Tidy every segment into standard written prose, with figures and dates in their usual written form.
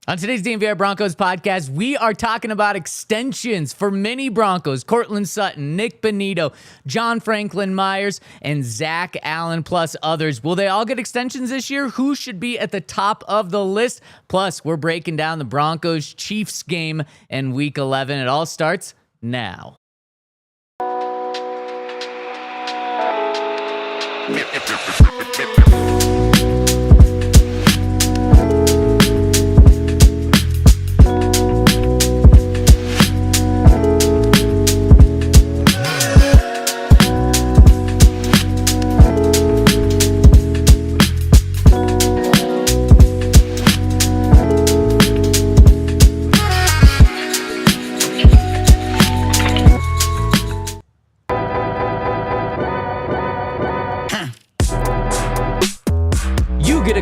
On today's DNVR Broncos podcast, we are talking about extensions for mini Broncos, Courtland Sutton, Nik Bonitto, John Franklin Myers, and Zach Allen, plus others. Will they all get extensions this year? Who should be at the top of the list? Plus, we're breaking down the Broncos-Chiefs game in Week 11. It all starts now.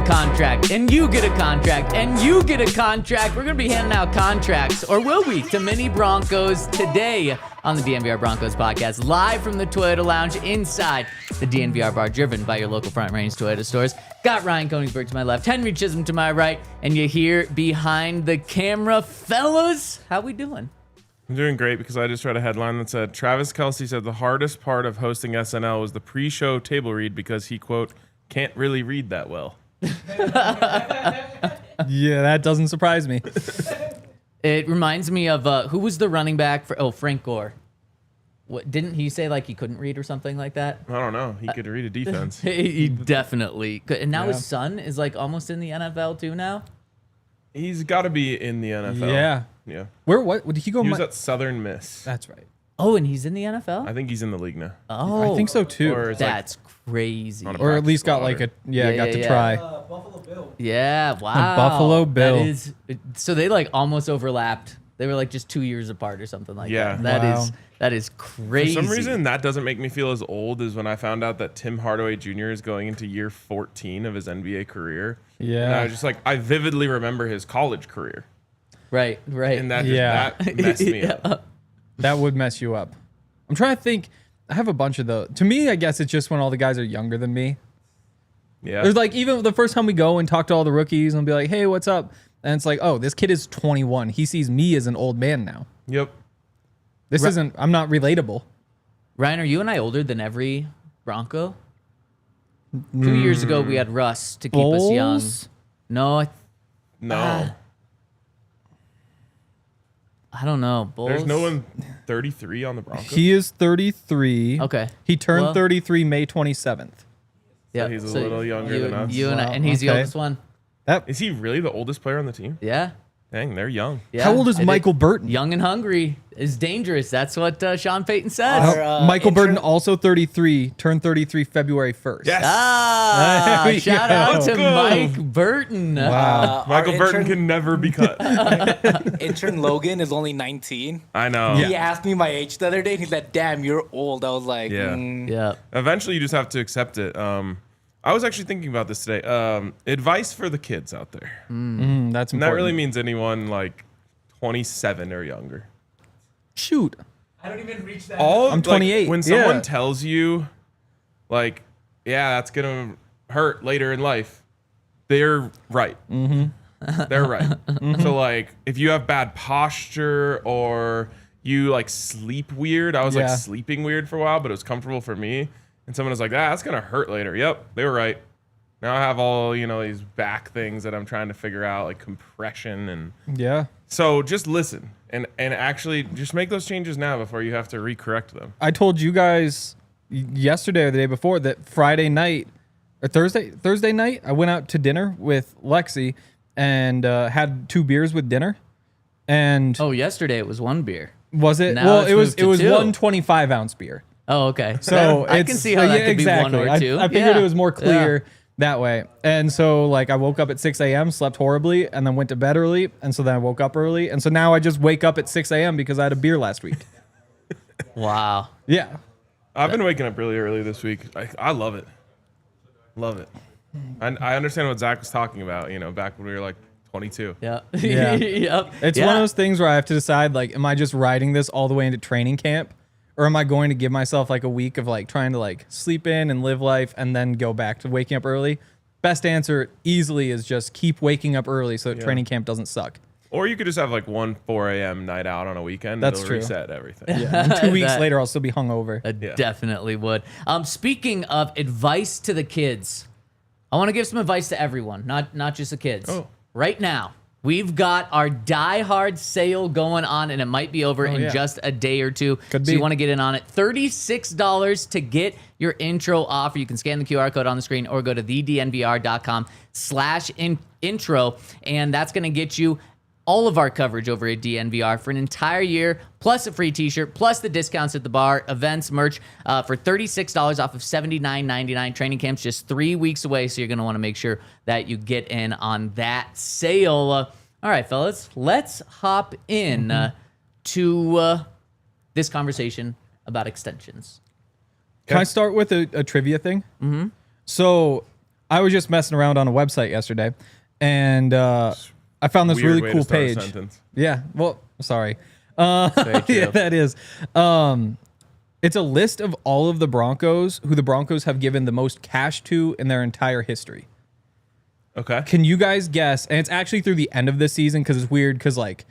Contract, and you get a contract, and you get a contract. We're going to be handing out contracts, or will we, to mini Broncos today on the DNVR Broncos podcast, live from the Toyota Lounge inside the DNVR Bar, driven by your local Front Range Toyota stores. Got Ryan Koenigsberg to my left, Henry Chisholm to my right, and you hear behind the camera, fellas, how we doing? I'm doing great because I just read a headline that said, Travis Kelce said the hardest part of hosting SNL was the pre-show table read because he, quote, can't really read that well. Yeah, that doesn't surprise me. It reminds me of who was the running back for Frank Gore. What didn't he say, like he couldn't read or something like that? I don't know. He could read a defense. He definitely could. And now his son is like almost in the NFL too now. He's got to be in the NFL. Yeah. What did he go? He was at Southern Miss. That's right. Oh, and he's in the NFL? I think he's in the league now. Oh, I think so too. Or it's that's crazy. Or at least got like a got to try. Buffalo Bill. Yeah, wow. Buffalo Bill. That is, so they like almost overlapped. They were like just 2 years apart or something like that. That is crazy. For some reason, that doesn't make me feel as old as when I found out that Tim Hardaway Jr. is going into year 14 of his NBA career. Yeah. And I was just like, I vividly remember his college career. Right. And that messed me up. That would mess you up. I'm trying to think. I have a bunch of those. To me, I guess it's just when all the guys are younger than me. Yeah. There's like, even the first time we go and talk to all the rookies and be like, hey, what's up? And it's like, oh, this kid is 21. He sees me as an old man now. Yep. I'm not relatable. Ryan, are you and I older than every Bronco? 2 years ago, we had Russ to keep us young. No. I don't know. Bulls? There's no one 33 on the Broncos. He is 33. Okay. He turned 33 May 27th. Yeah, he's a little younger than us. You and I, and he's the oldest one. Is he really the oldest player on the team? Yeah. Dang, they're young. Yeah. How old is Michael Burton? Young and hungry is dangerous. That's what Sean Payton says. Michael Burton, also 33, turned 33 February 1st. Yes. Shout out to Mike Burton. Wow. Michael Burton can never be cut. Intern Logan is only 19. I know. He asked me my age the other day, and he's like, damn, you're old. I was like, Yeah. Eventually, you just have to accept it. I was actually thinking about this today. Advice for the kids out there. That's important. And that really means anyone like 27 or younger. Shoot. I don't even reach that. I'm 28. Like, when someone tells you, like, yeah, that's going to hurt later in life, they're right. They're right. So, like, if you have bad posture or you, like, sleep weird, I was, like, sleeping weird for a while, but it was comfortable for me. And someone was like, that's going to hurt later. Yep, they were right. Now I have all, these back things that I'm trying to figure out, like compression and... Yeah. So just listen and actually just make those changes now before you have to recorrect them. I told you guys yesterday or the day before that Friday night or Thursday night, I went out to dinner with Lexi and had 2 beers with dinner. And yesterday it was 1 beer. Was it? Now Well, it was 2. 1 25-ounce beer. Oh, okay. So I can see how that could be 1 or 2. I figured it was more clear that way. And so like I woke up at 6 a.m., slept horribly, and then went to bed early. And so then I woke up early. And so now I just wake up at 6 a.m. because I had a beer last week. Wow. Yeah. I've been waking up really early this week. I love it. Love it. I understand what Zach was talking about, you know, back when we were like 22. Yeah. Yeah. Yep. It's one of those things where I have to decide, like, am I just riding this all the way into training camp? Or am I going to give myself like a week of like trying to like sleep in and live life and then go back to waking up early? best answer easily is just keep waking up early so that training camp doesn't suck. Or you could just have like one 4 a.m. night out on a weekend. That's It'll true. reset everything. Yeah. And 2 weeks later, I'll still be hungover. I definitely would. Speaking of advice to the kids, I want to give some advice to everyone, not just the kids. Oh. Right now, we've got our Die Hard sale going on, and it might be over in just a day or two. Could so be. you want to get in on it. $36 to get your intro offer. You can scan the QR code on the screen or go to thednvr.com/intro, and that's going to get you all of our coverage over at DNVR for an entire year, plus a free t-shirt, plus the discounts at the bar, events, merch, for $36 off of $79.99. Training camp's just 3 weeks away, so you're going to want to make sure that you get in on that sale. All right, fellas, let's hop in to this conversation about extensions. Can I start with a trivia thing? Mm-hmm. So I was just messing around on a website yesterday, and I found this Weird really way cool to start a page. sentence. Yeah, well, sorry. Very true. Yeah, that is. It's a list of all of the Broncos who the Broncos have given the most cash to in their entire history. Okay. Can you guys guess? And it's actually through the end of the season because it's weird because like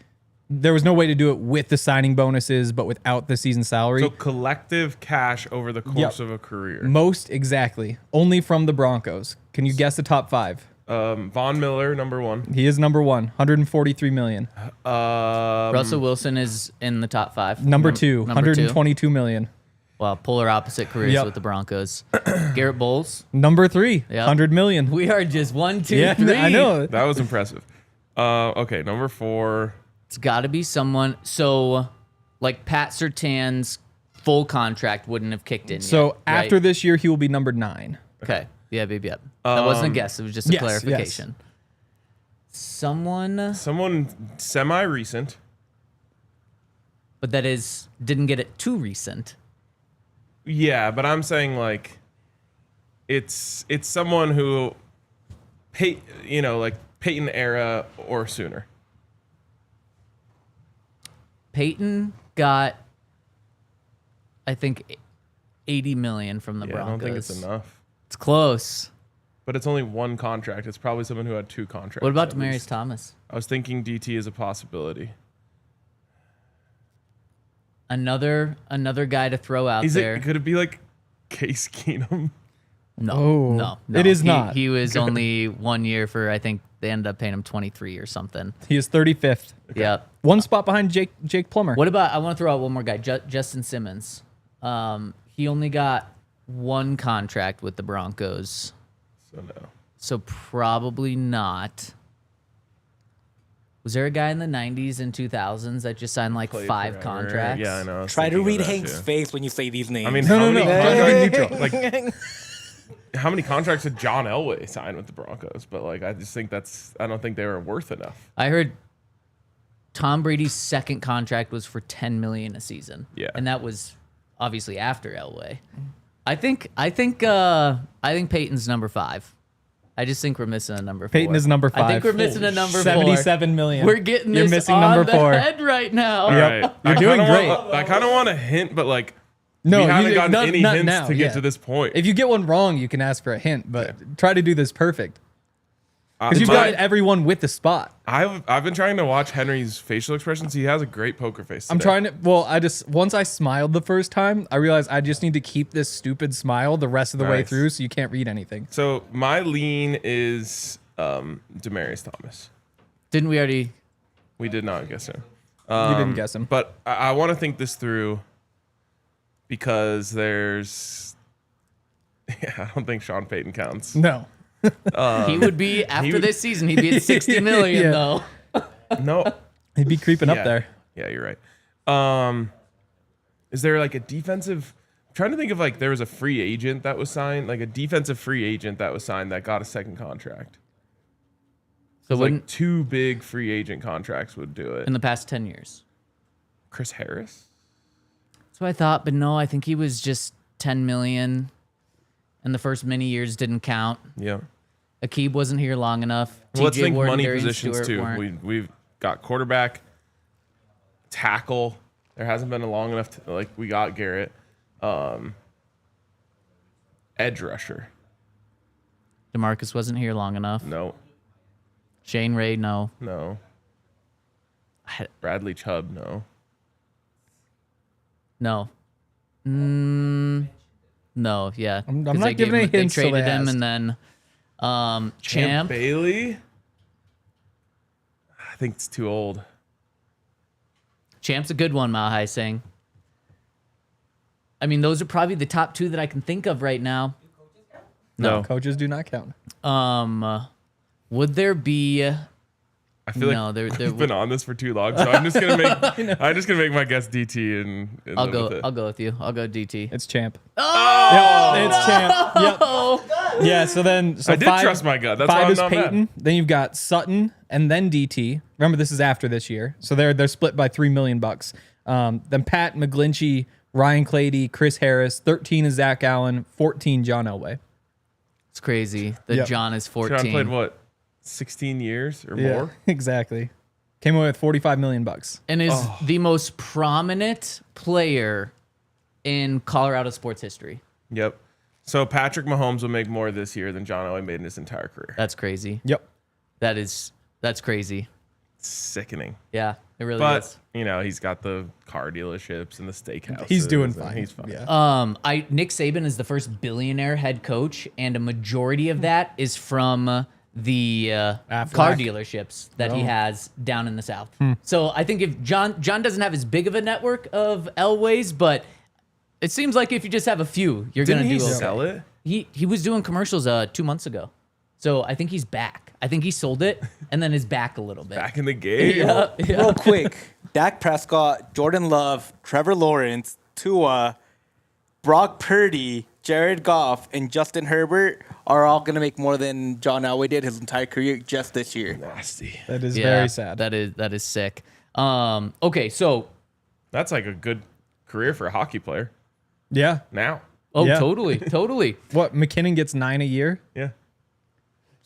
there was no way to do it with the signing bonuses, but without the season salary. So collective cash over the course of a career. Most exactly. Only from the Broncos. Can you guess the top 5? Von Miller, number 1. He is number 1, 143 million. Russell Wilson is in the top 5. Number 2, number 122 million. Well, polar opposite careers Yep. with the Broncos. Garrett Bowles. Number 3, Yep. 100 million. We are just 1, 2, Yeah, 3. I know. That was impressive. Okay, number 4. It's got to be someone. So, like Pat Surtain's full contract wouldn't have kicked in So yet, right? after this year, he will be number 9. Okay. Yeah, baby. Yep. That wasn't a guess. It was just a yes, clarification. Someone, Someone semi-recent. but that didn't get it too recent. Yeah, but I'm saying like it's someone who like Peyton era or sooner. Peyton got, I think, 80 million from the Yeah, Broncos. I don't think it's enough. It's close. But it's only one contract. It's probably someone who had 2 contracts. What about at Demaryius least. Thomas? I was thinking DT is a possibility. Another guy to throw out there. Could it be like Case Keenum? No, Oh, no, it is not. He was only 1 year for, I think they ended up paying him 23 or something. He is 35th. Yep. One spot behind Jake Plummer. What about, I want to throw out one more guy, Justin Simmons. He only got 1 contract with the Broncos, So no. so probably not. Was there a guy in the 90s and 2000s that just signed like Played 5 forever. contracts? Yeah, I know. I was Try to thinking read of that, Hank's too. face when you say these names. I mean, No, how no, many no. contracts, like how many contracts did John Elway sign with the Broncos? But like, I just think I don't think they were worth enough. I heard Tom Brady's second contract was for $10 million a season. Yeah. And that was obviously after Elway. I think Peyton's number 5. I just think we're missing a number 4. Peyton is number 5. I think we're missing a number 4. 77 million. We're getting You're this missing on number the 4. head right now. All right. You're I doing kinda great. I kind of want a hint, but like, No, we haven't you- gotten not- any not hints now, to get yeah. to this point. If you get one wrong, you can ask for a hint, but try to do this perfect. Because you've got everyone with the spot. I've been trying to watch Henry's facial expressions. He has a great poker face. I'm today. trying to. Well, once I smiled the first time, I realized I just need to keep this stupid smile the rest of the way Nice. through, so you can't read anything. So my lean is Demaryius Thomas. Didn't we already? We did not guess him. You didn't guess him. But I want to think this through because there's. Yeah, I don't think Sean Payton counts. No. He would be after would- this season. He'd be at 60 million Yeah. though. No. He'd be creeping Yeah. up there. Yeah, you're right. Is there like a defensive? I'm trying to think of like there was a free agent that was signed, like a defensive free agent that was signed that got a second contract. So Like wouldn't 2 big free agent contracts would do it. in the past 10 years. Chris Harris. That's what I thought, but no, I think he was just 10 million, and the first many years didn't count. Yeah. Akib wasn't here long enough. Well, let's TJ think Ward and money Darian positions Stewart too. weren't. We've got quarterback, tackle. There hasn't been a long enough. Like we got Garrett, edge rusher. DeMarcus wasn't here long enough. No. Shane Ray, no. No. Bradley Chubb, no. No. No, yeah. I'm 'Cause not they giving any they hints till traded they him, asked. and then Champ Champ. Bailey? I think it's too old. Champ's a good one, Mahai Singh. I mean, those are probably the top two that I can think of right now. No. Coaches do not count. Would there be? I feel No, like there we've been on this for too long, so I'm just gonna make my guess DT and I'll live go. with it. I'll go with you. I'll go DT. It's Champ. Oh, Yep, it's Champ. Yep. Yeah, so I did trust my gut. That's why 5 I'm is not Peyton. mad. Then you've got Sutton and then DT. Remember, this is after this year, so they're split by $3 million. Then Pat McGlinchey, Ryan Clady, Chris Harris. 13 is Zach Allen. 14 John Elway. it's crazy that Yep. John is John 14. played what, 16 years or more? exactly. Came away with $45 million. And is the most prominent player in Colorado sports history. Yep. So Patrick Mahomes will make more this year than John Elway made in his entire career. That's crazy. Yep. That's crazy. Sickening. Yeah, it really But, is. he's got the car dealerships and the steakhouses. He's doing and fine. He's fine. Yeah. Nick Saban is the first billionaire head coach, and a majority of that is from the car dealerships that he has down in the South. So I think if John doesn't have as big of a network of Elways, but it seems like if you just have a few, you're Didn't gonna he do okay. sell it? He was doing commercials 2 months ago, so I think he's back. I think he sold it and then is back a little bit. Back in the game? Yeah. Real quick, Dak Prescott, Jordan Love, Trevor Lawrence, Tua, Brock Purdy, Jared Goff, and Justin Herbert are all going to make more than John Elway did his entire career just this year. Nasty. That is Yeah, very sad. That is sick. Okay, so That's like a good career for a hockey player Yeah. now. Yeah. totally. What, McKinnon gets 9 a year? Yeah.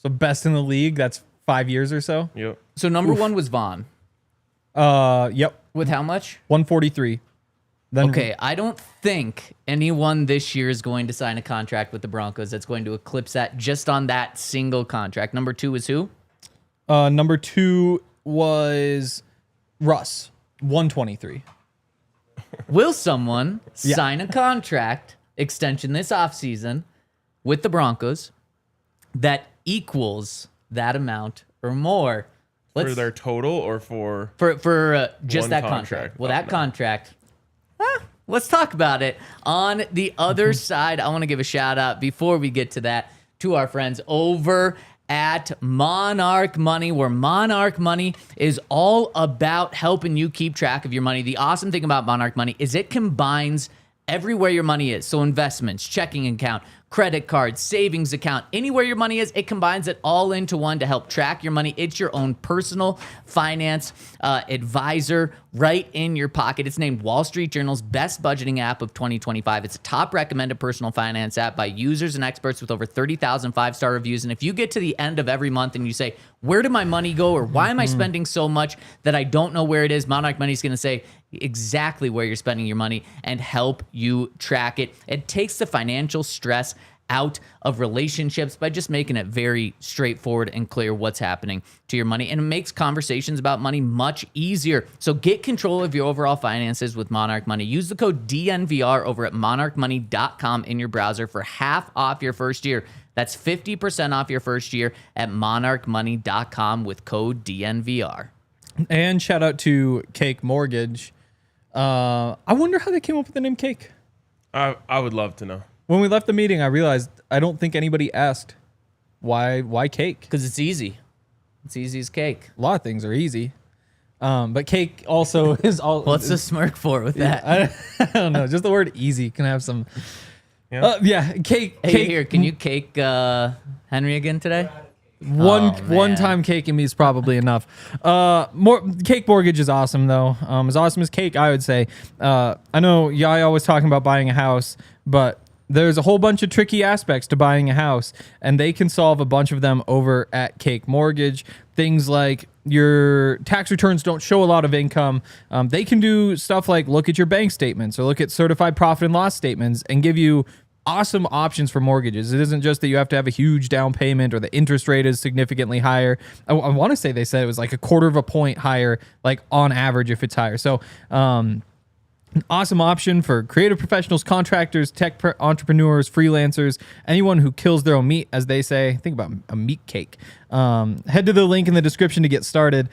So best in the league. That's 5 years or so. Yep. So number one was Vaughn. Yep. With how much? 143. Then Okay, I don't think anyone this year is going to sign a contract with the Broncos that's going to eclipse that just on that single contract. Number two is who? number 2 was Russ. 123. Will someone sign a contract extension this offseason with the Broncos that equals that amount or more? For their total or for For just One that contract. contract. Well, Oh, that no. contract. Let's talk about it. On the other side, I want to give a shout out before we get to that to our friends over at Monarch Money, where Monarch Money is all about helping you keep track of your money. The awesome thing about Monarch Money is it combines everywhere your money is. So investments, checking account, credit card, savings account, anywhere your money is, it combines it all into one to help track your money. It's your own personal finance advisor right in your pocket. It's named Wall Street Journal's best budgeting app of 2025. It's a top recommended personal finance app by users and experts with over 30,000 5-star reviews. And if you get to the end of every month and you say, where did my money go? Or why am I spending so much that I don't know where it is? Monarch Money is going to say exactly where you're spending your money and help you track it. It takes the financial stress out of relationships by just making it very straightforward and clear what's happening to your money. And it makes conversations about money much easier. So get control of your overall finances with Monarch Money. Use the code DNVR over at monarchmoney.com in your browser for half off your first year. That's 50% off your first year at monarchmoney.com with code DNVR. And shout out to Cake Mortgage. I wonder how they came up with the name Cake. I would love to know. When we left the meeting, I realized I don't think anybody asked why cake. Because it's easy. It's easy as cake. A lot of things are easy. But cake also is all. What's the smirk for with that? I don't know. Just the word easy can have some. Yeah. Cake. Hey, Cake. here, can you cake Henry again today? One time caking me is probably enough. Cake Mortgage is awesome though. As awesome as Cake, I would say. I know Yai always talking about buying a house, but there's a whole bunch of tricky aspects to buying a house, and they can solve a bunch of them over at Cake Mortgage. Things like your tax returns don't show a lot of income. They can do stuff like look at your bank statements or look at certified profit and loss statements and give you awesome options for mortgages. It isn't just that you have to have a huge down payment or the interest rate is significantly higher. I want to say they said it was like a quarter of a point higher, like on average if it's higher. So an awesome option for creative professionals, contractors, tech entrepreneurs, freelancers, anyone who kills their own meat, as they say. Think about a meat cake. Head to the link in the description to get started.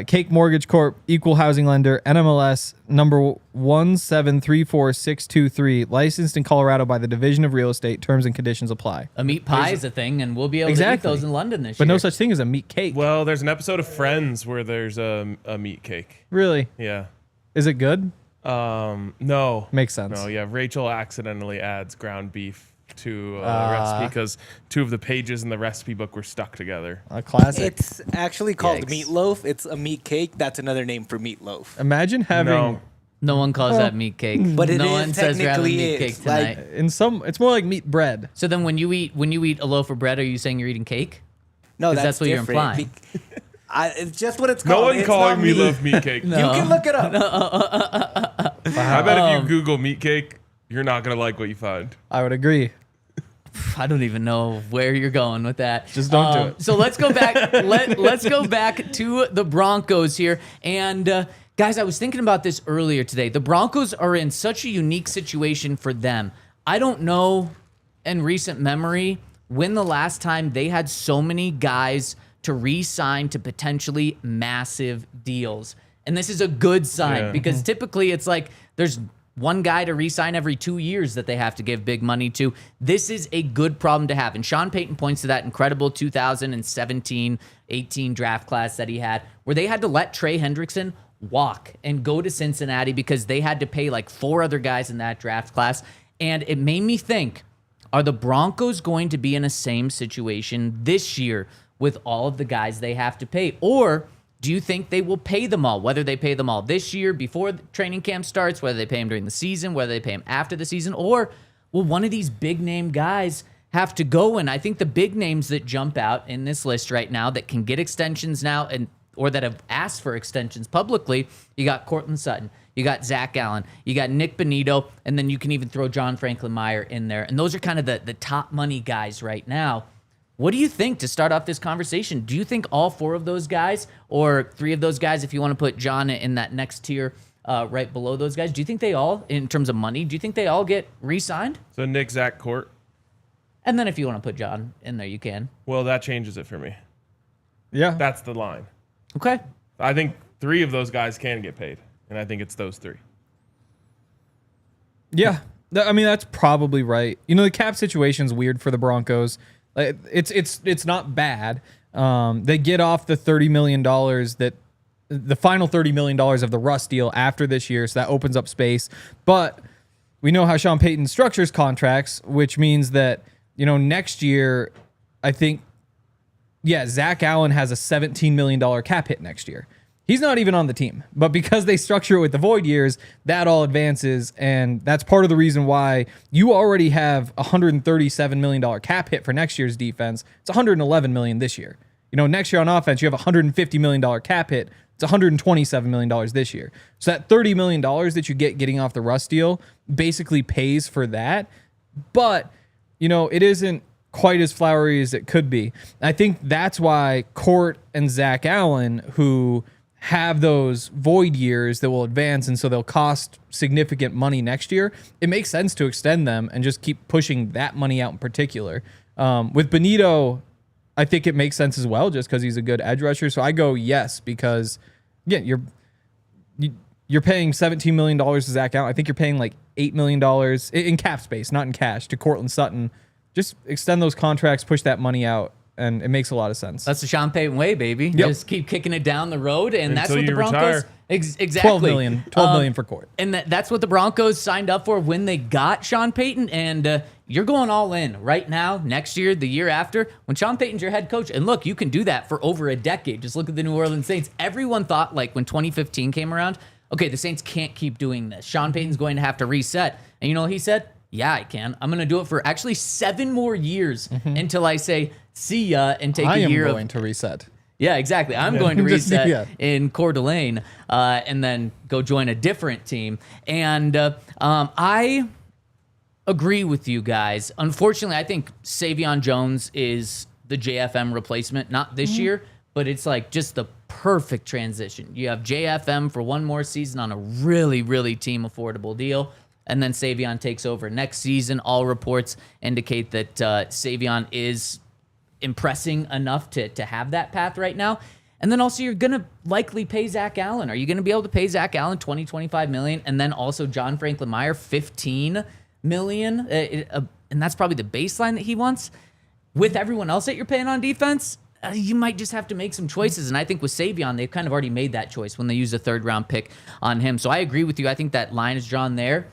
Cake Mortgage Corp, Equal Housing Lender, NMLS number 1734623, licensed in Colorado by the Division of Real Estate. Terms and conditions apply. A meat pie is a thing, and we'll be able to eat those in London this year. But no such thing as a meat cake. Well, there's an episode of Friends where there's a meat cake. Really? Yeah. Is it good? No. Makes sense. No, yeah. Rachel accidentally adds ground beef to a recipe because 2 of the pages in the recipe book were stuck together. A classic. It's actually called Yikes. meatloaf. It's a meat cake. That's another name for meatloaf. Imagine having... No. No one calls that meat cake. But it no is one says we're having technically meat cake is, tonight. like- It's more like meat bread. So then when you eat a loaf of bread, are you saying you're eating cake? No, 'Cause that's what you're different. implying. It's just what it's No called. one It's calling not me love meat cake. You can look it up. I bet if you Google meat cake, you're not going to like what you find. I would agree. I don't even know where you're going with that. Just don't do it. So let's go back. Let's go back to the Broncos here. And guys, I was thinking about this earlier today. The Broncos are in such a unique situation for them. I don't know in recent memory when the last time they had so many guys to re-sign to potentially massive deals. And this is a good sign because typically it's like there's one guy to re-sign every 2 years that they have to give big money to. This is a good problem to have. And Sean Payton points to that incredible 2017-18 draft class that he had where they had to let Trey Hendrickson walk and go to Cincinnati because they had to pay like 4 other guys in that draft class. And it made me think, are the Broncos going to be in a same situation this year with all of the guys they have to pay? Or do you think they will pay them all, whether they pay them all this year before the training camp starts, whether they pay them during the season, whether they pay them after the season, or will one of these big name guys have to go? And I think the big names that jump out in this list right now that can get extensions now or that have asked for extensions publicly, you got Courtland Sutton, you got Zach Allen, you got Nik Bonitto, and then you can even throw John Franklin Meyer in there. And those are kind of the top money guys right now. What do you think to start off this conversation? Do you think all 4 of those guys or 3 of those guys, if you want to put John in that next tier right below those guys, do you think they all, in terms of money, do you think they all get re-signed? So Nick, Zach, Court. And then if you want to put John in there, you can. Well, that changes it for me. Yeah. That's the line. Okay. I think 3 of those guys can get paid, and I think it's those 3. Yeah. I mean, that's probably right. You know, the cap situation's weird for the Broncos. It's not bad. They get off the $30 million that the final $30 million of the Russ deal after this year, so that opens up space. But we know how Sean Payton structures contracts, which means that, you know, next year, I think, Zach Allen has a $17 million cap hit next year. He's not even on the team, but because they structure it with the void years, that all advances, and that's part of the reason why you already have a $137 million cap hit for next year's defense. It's $111 million this year. You know, next year on offense, you have a $150 million cap hit. It's $127 million this year. So that $30 million that you get getting off the Russ deal basically pays for that, but, you know, it isn't quite as flowery as it could be. I think that's why Court and Zach Allen, who have those void years that will advance, and so they'll cost significant money next year, it makes sense to extend them and just keep pushing that money out in particular. With Bonitto, I think it makes sense as well, just because he's a good edge rusher. So I go yes, because again, you're paying $17 million to Zach Allen. I think you're paying like $8 million in cap space, not in cash, to Courtland Sutton. Just extend those contracts, push that money out, and it makes a lot of sense. That's the Sean Payton way, baby. Yep. Just keep kicking it down the road, and that's Until what the you Broncos retire. Exactly. $12 million for Court. And that's what the Broncos signed up for when they got Sean Payton. And you're going all in right now, next year, the year after, when Sean Payton's your head coach. And look, you can do that for over a decade. Just look at the New Orleans Saints. Everyone thought, like, when 2015 came around, okay, the Saints can't keep doing this. Sean Payton's going to have to reset. And you know what he said? Yeah, I can. I'm going to do it for actually 7 more years until I say, see ya, and take a year I am going to reset. Yeah, exactly. I'm going to Just- reset yeah. in Coeur d'Alene and then go join a different team. And I agree with you guys. Unfortunately, I think Savion Jones is the JFM replacement, not this year, but it's like just the perfect transition. You have JFM for one more season on a really, really team affordable deal, and then Savion takes over next season. All reports indicate that Savion is impressing enough to have that path right now. And then also you're going to likely pay Zach Allen. Are you going to be able to pay Zach Allen $20-25 million, and then also John Franklin Meyer $15 million? And that's probably the baseline that he wants. With everyone else that you're paying on defense, you might just have to make some choices. And I think with Savion, they've kind of already made that choice when they used a third-round pick on him. So I agree with you. I think that line is drawn there.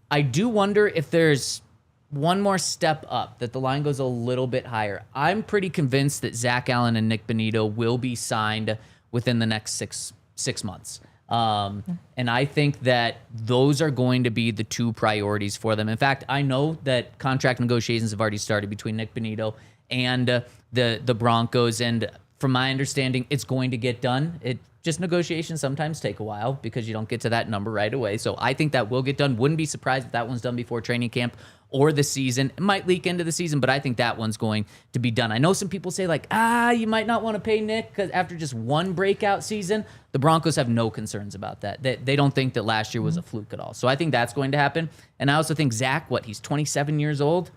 I do wonder if there's one more step up, that the line goes a little bit higher. I'm pretty convinced that Zach Allen and Nik Bonitto will be signed within the next six months. And I think that those are going to be the two priorities for them. In fact, I know that contract negotiations have already started between Nik Bonitto and the Broncos. And from my understanding, it's going to get done. Just negotiations sometimes take a while because you don't get to that number right away. So I think that will get done. Wouldn't be surprised if that one's done before training camp or the season. It might leak into the season, but I think that one's going to be done. I know some people say like, you might not want to pay Nick because after just one breakout season. The Broncos have no concerns about that. They don't think that last year was a fluke at all. So I think that's going to happen. And I also think Zach, he's 27 years old,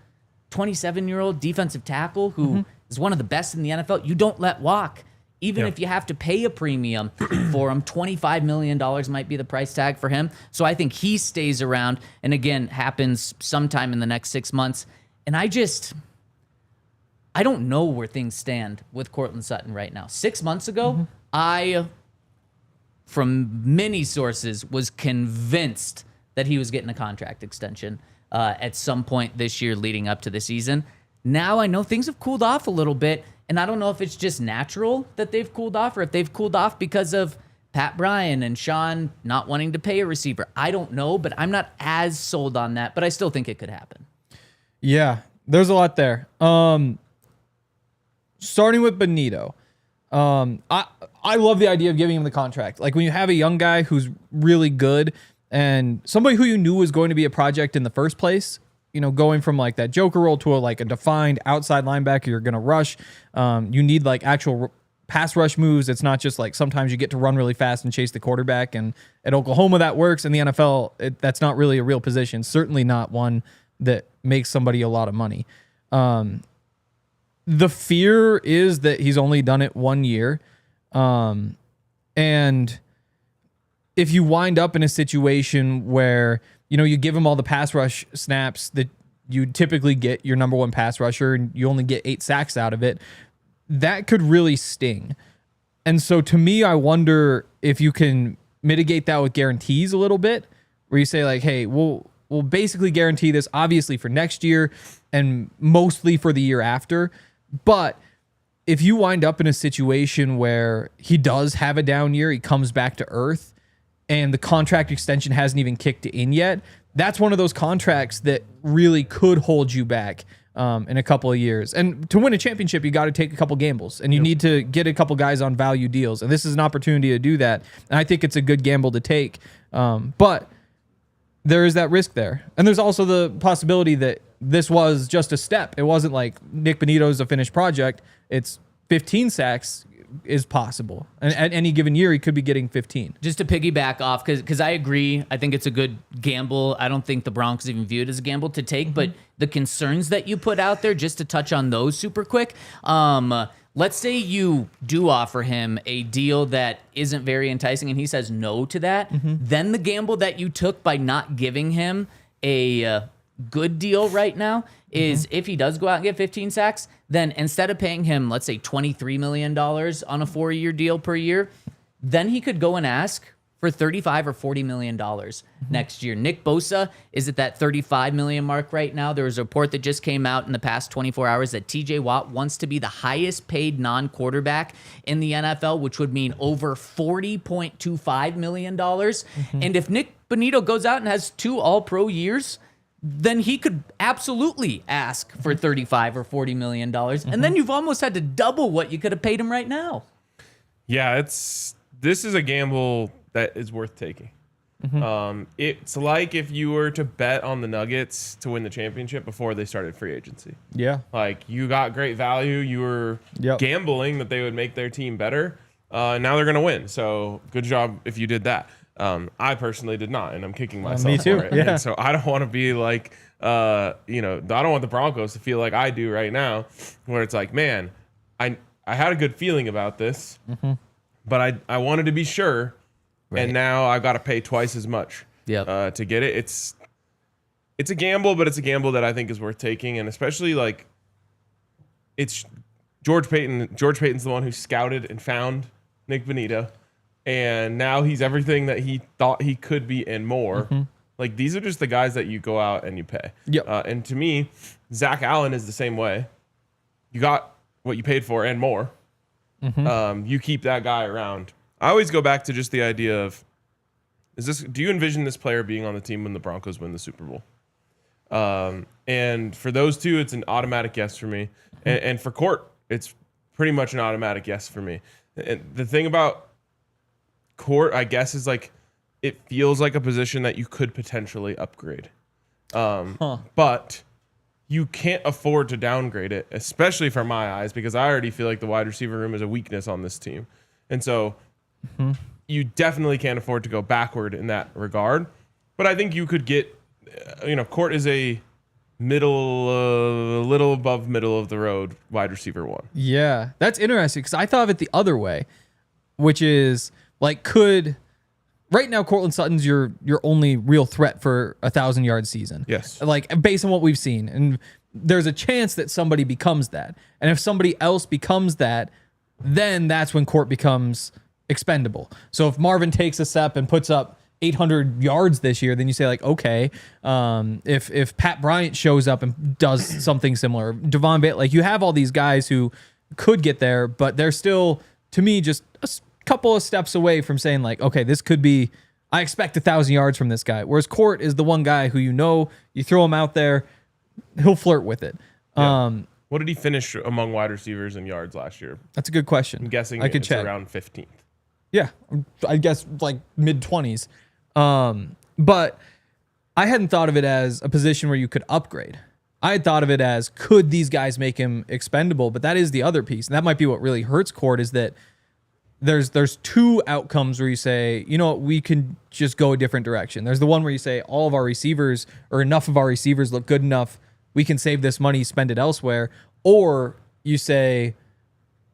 27-year-old defensive tackle who is one of the best in the NFL. You don't let walk. Even if you have to pay a premium for him, $25 million might be the price tag for him. So I think he stays around, and again, happens sometime in the next 6 months. And I don't know where things stand with Courtland Sutton right now. 6 months ago, I, from many sources, was convinced that he was getting a contract extension at some point this year leading up to the season. Now I know things have cooled off a little bit, and I don't know if it's just natural that they've cooled off or if they've cooled off because of Pat Bryan and Sean not wanting to pay a receiver. I don't know, but I'm not as sold on that, but I still think it could happen. Yeah, there's a lot there. Starting with Bonitto, I love the idea of giving him the contract. Like when you have a young guy who's really good and somebody who you knew was going to be a project in the first place, going from like that joker role to a defined outside linebacker, you're going to rush. You need like actual pass rush moves. It's not just like sometimes you get to run really fast and chase the quarterback. And at Oklahoma, that works. In the NFL, that's not really a real position. Certainly not one that makes somebody a lot of money. The fear is that he's only done it 1 year. And if you wind up in a situation where you give him all the pass rush snaps that you typically get your number one pass rusher and you only get 8 sacks out of it, that could really sting. And so to me, I wonder if you can mitigate that with guarantees a little bit, where you say like, hey, we'll basically guarantee this obviously for next year and mostly for the year after. But if you wind up in a situation where he does have a down year, he comes back to earth, and the contract extension hasn't even kicked in yet, that's one of those contracts that really could hold you back in a couple of years. And to win a championship, you got to take a couple gambles, and you need to get a couple guys on value deals. And this is an opportunity to do that. And I think it's a good gamble to take. But there is that risk there. And there's also the possibility that this was just a step. It wasn't like Nik Bonitto's a finished project. It's 15 sacks is possible. And at any given year, he could be getting 15. Just to piggyback off, because I agree, I think it's a good gamble. I don't think the Broncos even view it as a gamble to take, but the concerns that you put out there, just to touch on those super quick, let's say you do offer him a deal that isn't very enticing and he says no to that, then the gamble that you took by not giving him a good deal right now is if he does go out and get 15 sacks, then instead of paying him, let's say $23 million on a 4-year deal per year, then he could go and ask for $35 or $40 million next year. Nick Bosa is at that $35 million mark right now. There was a report that just came out in the past 24 hours that TJ Watt wants to be the highest paid non-quarterback in the NFL, which would mean over $40.25 million. And if Nik Bonitto goes out and has 2 all-pro years, then he could absolutely ask for $35 or $40 million. And then you've almost had to double what you could have paid him right now. Yeah, this is a gamble that is worth taking. It's like if you were to bet on the Nuggets to win the championship before they started free agency. Yeah. Like, you got great value. You were gambling that they would make their team better. Now they're going to win. So good job if you did that. I personally did not, and I'm kicking myself me too. for it. Yeah. And so I don't want to be like, I don't want the Broncos to feel like I do right now, where it's like, man, I had a good feeling about this, but I wanted to be sure, and now I've got to pay twice as much to get it. It's a gamble, but it's a gamble that I think is worth taking, and especially like it's George Payton. George Payton's the one who scouted and found Nik Bonitto, and now he's everything that he thought he could be and more. Like, these are just the guys that you go out and you pay. And to me, Zach Allen is the same way. You got what you paid for and more. You keep that guy around. I always go back to just the idea of, do you envision this player being on the team when the Broncos win the Super Bowl? And for those two, it's an automatic yes for me. And for Court, it's pretty much an automatic yes for me. And the thing about Court, I guess, is like, it feels like a position that you could potentially upgrade. But you can't afford to downgrade it, especially from my eyes, because I already feel like the wide receiver room is a weakness on this team. And so you definitely can't afford to go backward in that regard. But I think you could get, Court is a little above middle of the road wide receiver one. Yeah, that's interesting, because I thought of it the other way, which is like, right now, Courtland Sutton's your only real threat for 1,000-yard season. Yes. Like, based on what we've seen. And there's a chance that somebody becomes that. And if somebody else becomes that, then that's when Court becomes expendable. So if Marvin takes a step and puts up 800 yards this year, then you say, like, okay, if Pat Bryant shows up and does something similar, Devon Bailey, like, you have all these guys who could get there, but they're still, to me, just a couple of steps away from saying, like, okay, this could be, I expect 1,000 yards from this guy. Whereas Court is the one guy who, you throw him out there, he'll flirt with it. Yeah. What did he finish among wide receivers in yards last year? That's a good question. I'm guessing I could it's check. around 15th. Yeah, I guess like mid-20s. But I hadn't thought of it as a position where you could upgrade. I had thought of it as, could these guys make him expendable? But that is the other piece. And that might be what really hurts Court, is that there's two outcomes where you say, we can just go a different direction. There's the one where you say all of our receivers, or enough of our receivers, look good enough, we can save this money, spend it elsewhere. Or you say,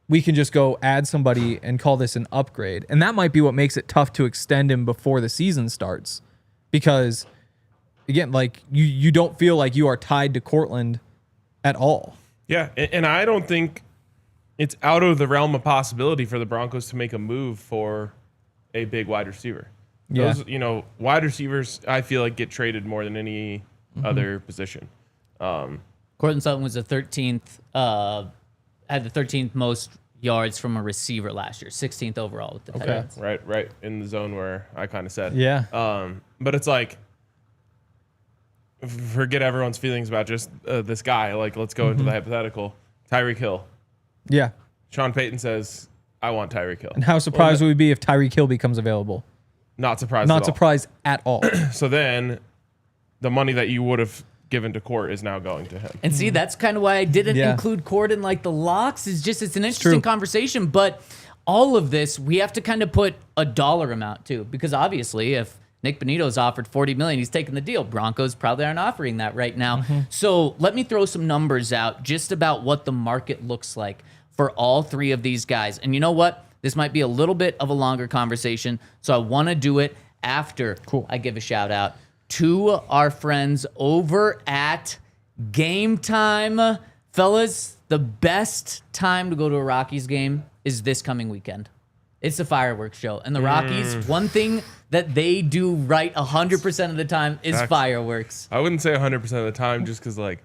we can just go add somebody and call this an upgrade. And that might be what makes it tough to extend him before the season starts. Because, again, like, you don't feel like you are tied to Courtland at all. Yeah, and I don't think it's out of the realm of possibility for the Broncos to make a move for a big wide receiver. Yeah. Those, wide receivers, I feel like, get traded more than any other position. Courtland Sutton was the 13th, had the 13th most yards from a receiver last year, 16th overall with the tight ends. Right in the zone where I kind of said. Yeah. But it's like, forget everyone's feelings about just this guy. Like, let's go into the hypothetical. Tyreek Hill. Yeah. Sean Payton says, I want Tyreek Hill. And how surprised would we be if Tyreek Hill becomes available? Not surprised Not at all. surprised at all. So then the money that you would have given to Court is now going to him. And see, that's kind of why I didn't include Court in like the locks. It's an interesting conversation. But all of this, we have to kind of put a dollar amount too, because obviously if Nik Bonitto's offered $40 million, he's taking the deal. Broncos probably aren't offering that right now. So let me throw some numbers out just about what the market looks like for all three of these guys. And you know what? This might be a little bit of a longer conversation, so I want to do it after I give a shout out to our friends over at Game Time. Fellas, the best time to go to a Rockies game is this coming weekend. It's a fireworks show. And the Rockies, one thing that they do right 100% of the time is fireworks. I wouldn't say 100% of the time, just because, like,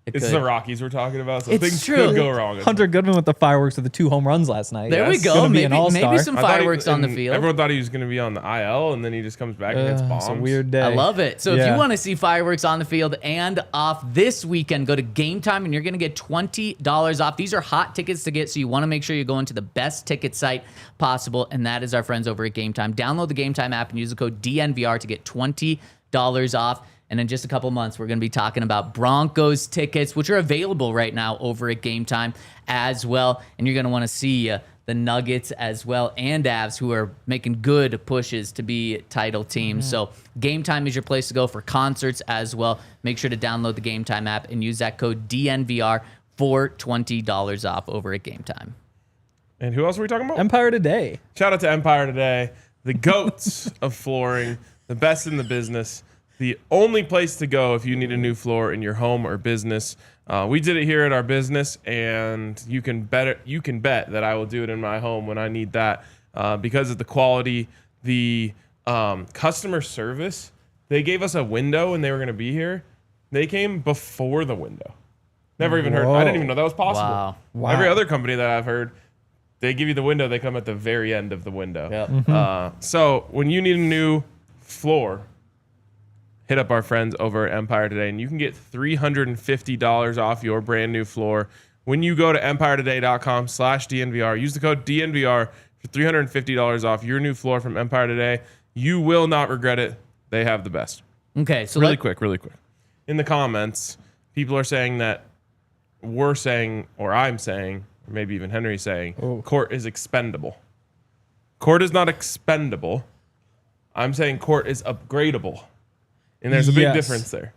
It's the Rockies we're talking about, so It's things true. could go wrong. Hunter Goodman with the fireworks with the 2 home runs last night. There we He's go. gonna be an Maybe all-star. some I thought fireworks on the field. Everyone thought he was going to be on the IL, and then he just comes back and hits bombs. It's a weird day. I love it. So if Yeah. you want to see fireworks on the field and off this weekend, go to Game Time and you're going to get $20 off. These are hot tickets to get, so you want to make sure you're going to the best ticket site possible, and that is our friends over at Game Time. Download the Game Time app and use the code DNVR to get $20 off. And in just a couple months, we're going to be talking about Broncos tickets, which are available right now over at Game Time as well. And you're going to want to see the Nuggets as well and Avs, who are making good pushes to be title teams. So Game Time is your place to go for concerts as well. Make sure to download the Game Time app and use that code DNVR for $20 off over at Game Time. And who else were we talking about? Empire Today. Shout out to Empire Today, the goats of flooring, the best in the business. The only place to go if you need a new floor in your home or business. We did it here at our business, and you can bet that I will do it in my home when I need that because of the quality, the customer service. They gave us a window when they were going to be here. They came before the window. Never even heard. I didn't even know that was possible. Wow. Every other company that I've heard, they give you the window. They come at the very end of the window. Yep. So when you need a new floor, hit up our friends over at Empire Today, and you can get $350 off your brand new floor when you go to empiretoday.com/DNVR. Use the code DNVR for $350 off your new floor from Empire Today. You will not regret it. They have the best. Okay, so Really quick. In the comments, people are saying that we're saying, or I'm saying, or maybe even Henry's saying, Court is expendable. Court is not expendable. I'm saying Court is upgradable. And there's a big difference there.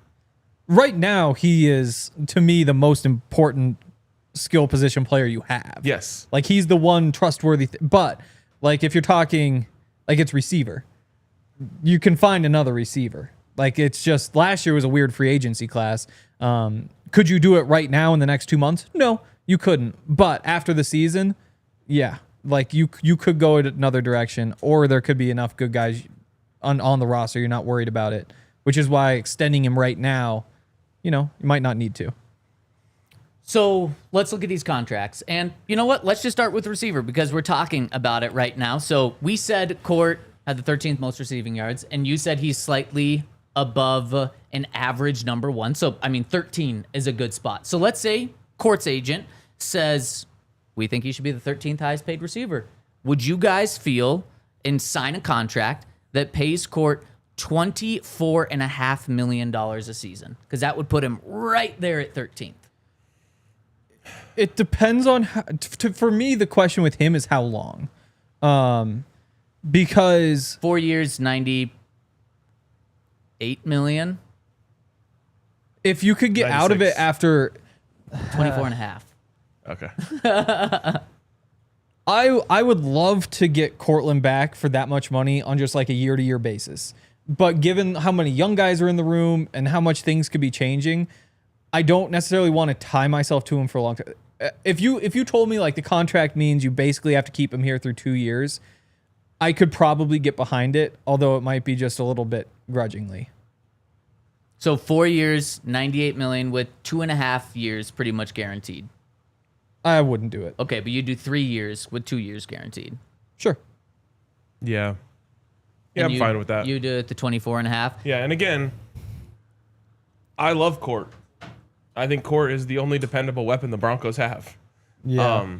Right now, he is, to me, the most important skill position player you have. Yes. Like, he's the one trustworthy. But, like, if you're talking, like, it's receiver, you can find another receiver. Like, it's just, last year was a weird free agency class. Could you do it right now in the next 2 months? No, you couldn't. But after the season, yeah. Like, you could go in another direction, or there could be enough good guys on the roster. You're not worried about it. Which is why extending him right now, you might not need to. So let's look at these contracts. And you know what? Let's just start with receiver because we're talking about it right now. So we said Court had the 13th most receiving yards, and you said he's slightly above an average number one. So, 13 is a good spot. So let's say Court's agent says, we think he should be the 13th highest paid receiver. Would you guys feel and sign a contract that pays Court $24.5 million a season? Because that would put him right there at 13th. It depends on how, for me, the question with him is how long. Because 4 years, $98 million. if you could get out of it 96. after 24.5. Okay. I would love to get Courtland back for that much money on just like a year-to-year basis. But given how many young guys are in the room and how much things could be changing, I don't necessarily want to tie myself to him for a long time. If you told me like the contract means you basically have to keep him here through 2 years, I could probably get behind it, although it might be just a little bit grudgingly. So 4 years, $98 million with 2.5 years pretty much guaranteed. I wouldn't do it. Okay, but you do 3 years with 2 years guaranteed. Sure. Yeah. Yeah, And I'm fine with that. You do it to 24.5. Yeah, and again, I love Court. I think Court is the only dependable weapon the Broncos have. Yeah.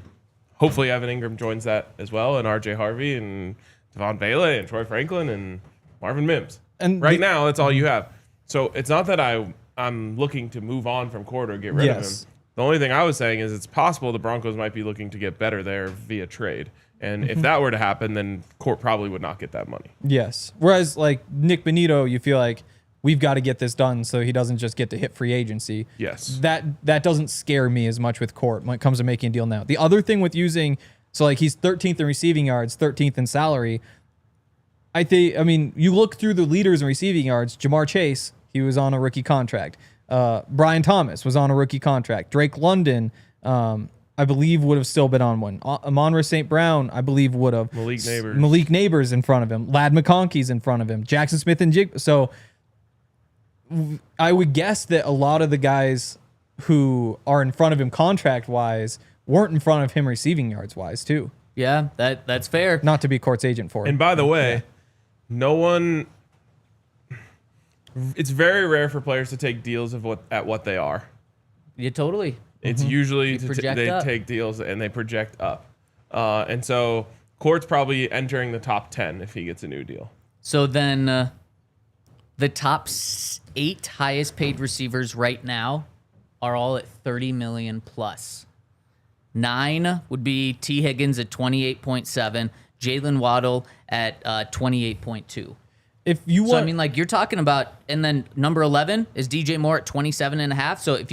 Hopefully Evan Ingram joins that as well, and RJ Harvey and Devon Bailey and Troy Franklin and Marvin Mims. And right now, that's all you have. So it's not that I'm looking to move on from Court or get rid of him. The only thing I was saying is it's possible the Broncos might be looking to get better there via trade. And if that were to happen, then Court probably would not get that money. Yes. Whereas like Nik Bonitto, you feel like we've got to get this done so he doesn't just get to hit free agency. Yes. That doesn't scare me as much with Court when it comes to making a deal now. The other thing with using, so like he's 13th in receiving yards, 13th in salary. I mean, you look through the leaders in receiving yards, Jamar Chase, he was on a rookie contract. Brian Thomas was on a rookie contract. Drake London, I believe would have still been on one. Amon-Ra St. Brown, I believe would have. Malik Neighbors in front of him. Ladd McConkey's in front of him. Jackson Smith and Jig. So I would guess that a lot of the guys who are in front of him contract-wise weren't in front of him receiving yards-wise, too. Yeah, that's fair. Not to be Court's agent for him. And by the way, no one... It's very rare for players to take deals of what they are. Yeah, totally. It's usually they up. take deals and they project up. And so Court's probably entering the top 10 if he gets a new deal. So then the top 8 highest paid receivers right now are all at 30 million plus. 9 would be T. Higgins at 28.7, Jalen Waddle at 28.2. If you want, So I mean, like, you're talking about, and then number 11 is DJ Moore at 27.5. So if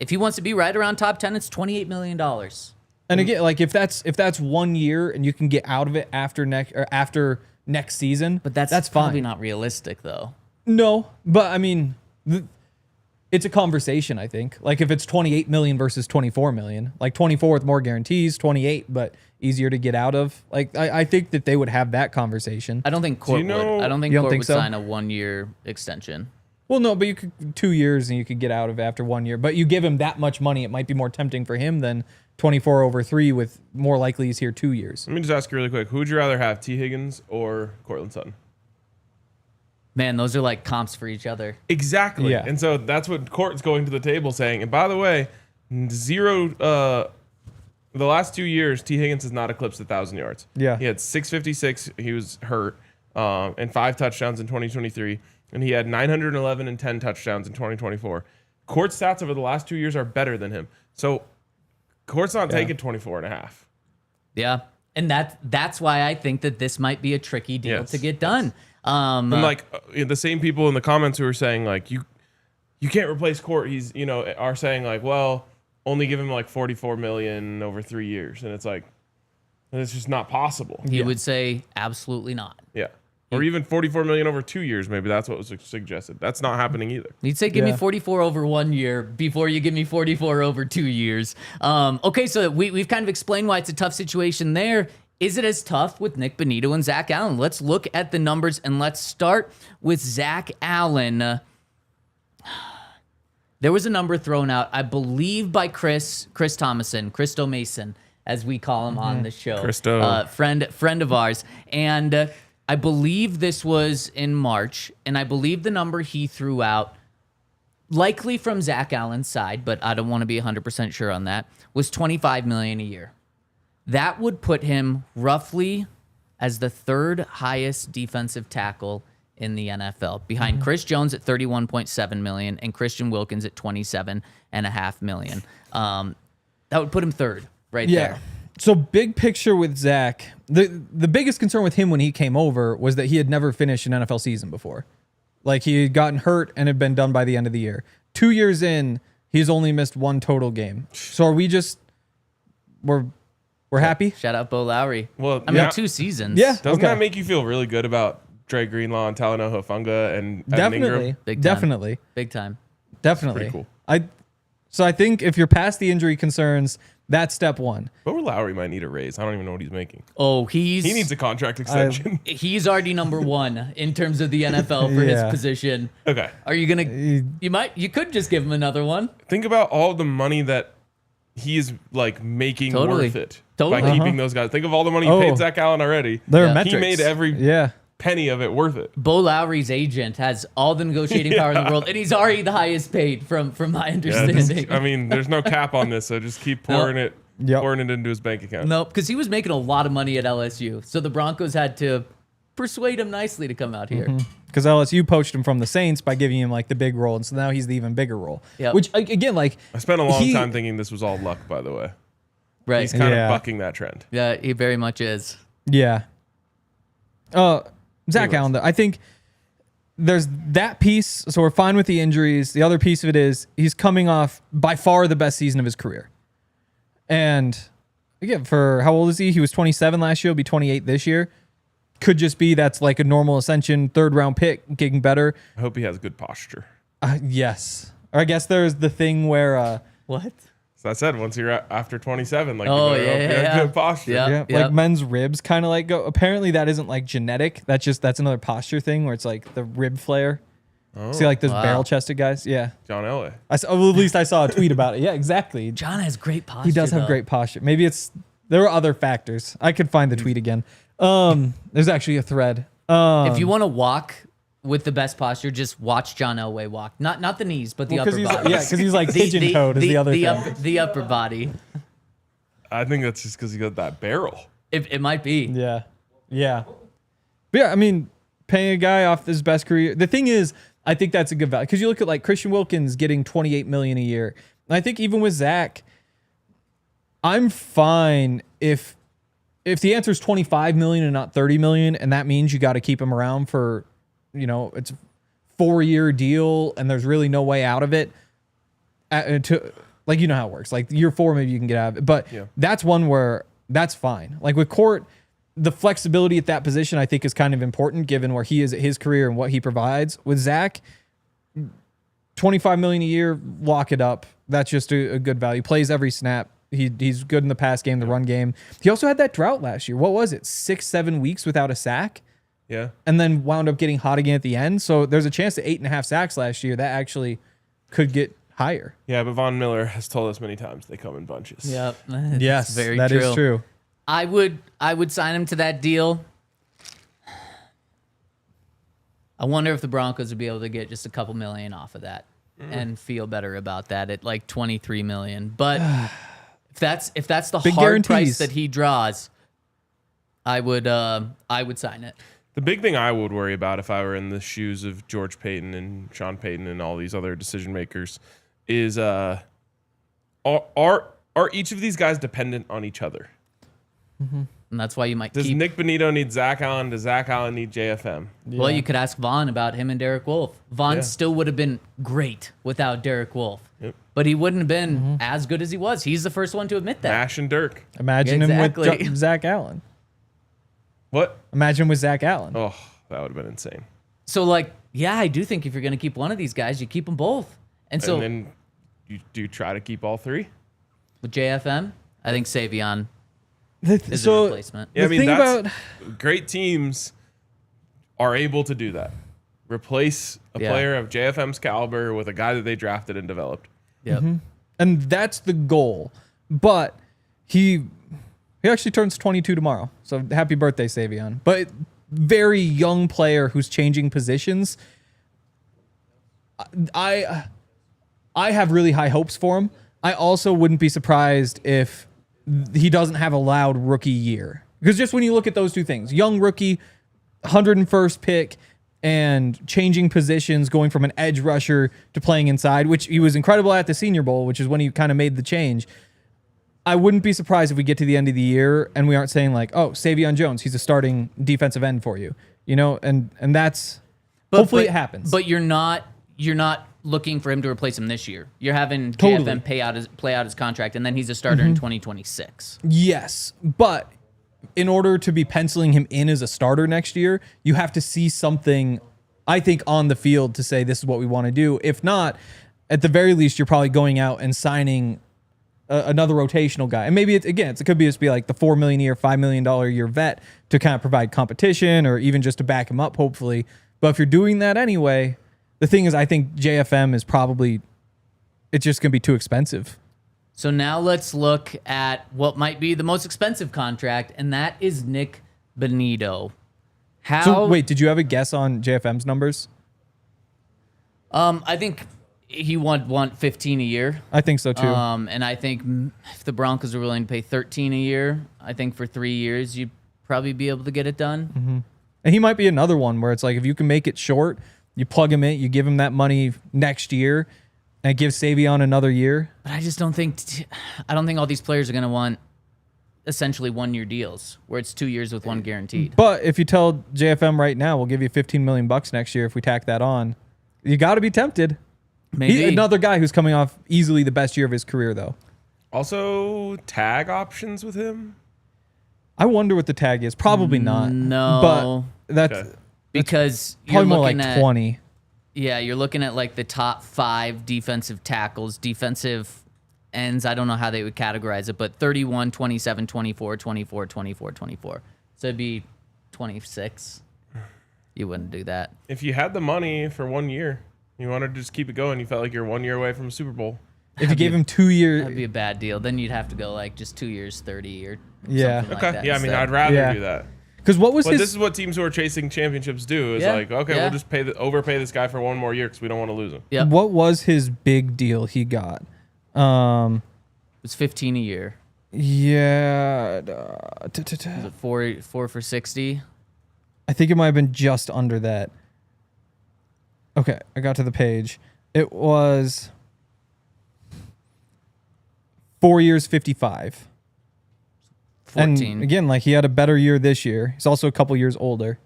he wants to be right around top 10, it's $28 million. and again, like if that's 1 year and you can get out of it after next season, But that's probably fine. not realistic, though. No, but I mean, it's a conversation. I think like if it's 28 million versus 24 million, like 24 with more guarantees, 28, but easier to get out of. Like I think that they would have that conversation. I don't think Court would. I don't think You don't Court think would so? sign a 1-year extension. Well, no, but you could 2 years and you could get out of after 1 year. But you give him that much money, it might be more tempting for him than 24 over 3 with more likely he's here 2 years. Let me just ask you really quick. Who would you rather have, T. Higgins or Courtland Sutton? Man, those are like comps for each other. Exactly. Yeah. And so that's what Court's going to the table saying. And by the way, the last 2 years, T. Higgins has not eclipsed 1,000 yards. Yeah. He had 656. He was hurt, and 5 touchdowns in 2023. And he had 911 and 10 touchdowns in 2024. Court's stats over the last 2 years are better than him. So Court's not taking 24 and a half. Yeah. And that's why I think that this might be a tricky deal Yes. to get done. And like the same people in the comments who are saying like you can't replace Court. He's are saying like, well, only give him like 44 million over 3 years, and it's like it's just not possible. He would say absolutely not. Yeah, or even 44 million over 2 years. Maybe that's what was suggested. That's not happening either. He'd say, give me Yeah. 44 over 1 year before you give me 44 over 2 years. Okay, so we've kind of explained why it's a tough situation there. Is it as tough with Nik Bonitto and Zach Allen? Let's look at the numbers, and let's start with Zach Allen. There was a number thrown out, I believe, by Chris Christo Mason, as we call him on the show. Christo. Friend of ours. And I believe this was in March, and I believe the number he threw out, likely from Zach Allen's side, but I don't want to be 100% sure on that, was $25 million a year. That would put him roughly as the 3rd highest defensive tackle in the NFL, behind Chris Jones at $31.7 million and Christian Wilkins at $27.5 million. That would put him 3rd right there. So big picture with Zach, the biggest concern with him when he came over was that he had never finished an NFL season before. Like he had gotten hurt and had been done by the end of the year. 2 years in, he's only missed 1 total game. So are we just we're happy? Shout out Bo Lowry. Well, I mean, now- 2 seasons. Yeah. Doesn't Okay. that make you feel really good about Dre Greenlaw and Talanoa Hufanga and Evan Definitely. Ingram? Big time. Definitely. Big time. Definitely. Pretty cool. So I think if you're past the injury concerns, that's step 1. But Lowry might need a raise. I don't even know what he's making. Oh, He needs a contract extension. he's already number 1 in terms of the NFL for his Yeah. position. Okay. Are you gonna? You could just give him another one. Think about all the money that he's like making Totally. worth it Totally. by keeping those guys. Think of all the money he Oh. paid Zach Allen already. There are Yeah. metrics. He made every Yeah. penny of it worth it. Bo Lowry's agent has all the negotiating power in the world, and he's already the highest paid from my Yeah, understanding. I mean, there's no cap on this, so just keep pouring it into his bank account. Nope, because he was making a lot of money at LSU, so the Broncos had to persuade him nicely to come out here. Because LSU poached him from the Saints by giving him like the big role, and so now he's the even bigger role. Yep. Which again, like I spent a long time thinking this was all luck, by the way. Right? He's kind Yeah. of bucking that trend. Yeah, he very much is. Yeah. Zach Anyways. Allen, though, I think there's that piece. So we're fine with the injuries. The other piece of it is he's coming off by far the best season of his career. And again, for how old is he? He was 27 last year. He'll be 28 this year. Could just be that's like a normal ascension, 3rd round pick, getting better. I hope he has good posture. Yes. Or I guess there's the thing where What? So I said once you're after 27, like Oh, you better hope you have good posture. Yeah. like men's ribs kind of like go. Apparently that isn't like genetic. That's another posture thing where it's like the rib flare See, like those wow. barrel-chested guys? Yeah. John Elway. Well, at least I saw a tweet about it. Yeah, exactly. John has great posture. He does have though. great posture. Maybe there were other factors. I could find the tweet again. There's actually a thread. If you want to walk with the best posture, just watch John Elway walk. Not the knees, but the upper body. Yeah, because he's like pigeon-toed is the other thing. The upper body. I think that's just because he got that barrel. It might be. Yeah. But yeah, I mean, paying a guy off his best career. The thing is, I think that's a good value because you look at like Christian Wilkins getting $28 million a year. And I think even with Zach, I'm fine if the answer is $25 million and not $30 million, and that means you got to keep him around for, it's a 4-year deal and there's really no way out of it. Like, you know how it works. Like year 4, maybe you can get out of it. But that's one where that's fine. Like with Court, the flexibility at that position, I think, is kind of important given where he is at his career and what he provides. With Zach, $25 million a year, lock it up. That's just a good value. Plays every snap. He's good in the pass game, the run game. He also had that drought last year. What was it? 6-7 weeks without a sack? Yeah. And then wound up getting hot again at the end. So there's a chance that 8.5 sacks last year, that actually could get higher. Yeah, but Von Miller has told us many times they come in bunches. Yep. Yes, very that true. is true. I would sign him to that deal. I wonder if the Broncos would be able to get just a couple million off of that and feel better about that at like $23 million. But if that's the Big hard guarantees. price that he draws, I would sign it. The big thing I would worry about if I were in the shoes of George Payton and Sean Payton and all these other decision makers is are each of these guys dependent on each other? And that's why you might Does keep. Nik Bonitto need Zach Allen? Does Zach Allen need JFM? Well, you could ask Vaughn about him and Derek Wolfe. Vaughn still would have been great without Derek Wolfe. Yep. But he wouldn't have been as good as he was. He's the first one to admit that. Nash and Dirk. Imagine Exactly. him with Zach Allen. What? Imagine with Zach Allen. Oh, that would have been insane. So, I do think if you're going to keep one of these guys, you keep them both. And so, And then you try to keep all three? with JFM, I think Savion is So a replacement. Yeah, I The mean, thing that's about- great teams are able to do that. Replace a Yeah. player of JFM's caliber with a guy that they drafted and developed. Yep. And that's the goal. But he actually turns 22 tomorrow. So happy birthday, Savion. But very young player who's changing positions. I have really high hopes for him. I also wouldn't be surprised if he doesn't have a loud rookie year. Because just when you look at those two things, young rookie, 101st pick, and changing positions, going from an edge rusher to playing inside, which he was incredible at the Senior Bowl, which is when he kind of made the change. I wouldn't be surprised if we get to the end of the year and we aren't saying like, oh, Savion Jones, he's a starting defensive end for you, and that's hopefully it happens. But you're not looking for him to replace him this year. You're having Totally. JFM play out his contract, and then he's a starter in 2026. Yes, but in order to be penciling him in as a starter next year, you have to see something, I think, on the field to say this is what we want to do. If not, at the very least, you're probably going out and signing another rotational guy. And maybe it could be just be like the $4 million a year, $5 million a year vet to kind of provide competition or even just to back him up, hopefully. But if you're doing that anyway, the thing is, I think JFM is probably, it's just going to be too expensive. So now let's look at what might be the most expensive contract, and that is Nik Bonitto. So wait, did you have a guess on JFM's numbers? I think he want 15 a year. I think so too. And I think if the Broncos are willing to pay 13 a year, I think for 3 years you'd probably be able to get it done. And he might be another one where it's like, if you can make it short, you plug him in, you give him that money next year, and it gives Savion another year. But I just don't think all these players are going to want essentially 1-year deals where it's 2 years with one guaranteed. But if you tell JFM right now, we'll give you $15 million next year if we tack that on, you got to be tempted. Maybe. He's another guy who's coming off easily the best year of his career, though. Also, tag options with him? I wonder what the tag is. Probably not. No. But that's Okay. Because you're probably more looking like at 20. Yeah, you're looking at like the top 5 defensive tackles, defensive ends. I don't know how they would categorize it, but 31, 27, 24, 24, 24, 24. So it'd be 26. You wouldn't do that. If you had the money for 1 year, you wanted to just keep it going, you felt like you're 1 year away from a Super Bowl. If you gave him 2 years, That'd be a bad deal. Then you'd have to go like just 2 years, 30 or Yeah. something Okay. like that. Yeah, I mean, instead. I'd rather Yeah. do that. because what was But his? this is what teams who are chasing championships do. Is Yeah, like, okay, yeah. we'll just overpay this guy for 1 more year because we don't want to lose him. Yep. What was his big deal he got? It was 15 a year. Yeah, Was it four for 60? I think it might have been just under that. Okay, I got to the page. It was 4 years, 55. 14. And again, like he had a better year this year. He's also a couple years older.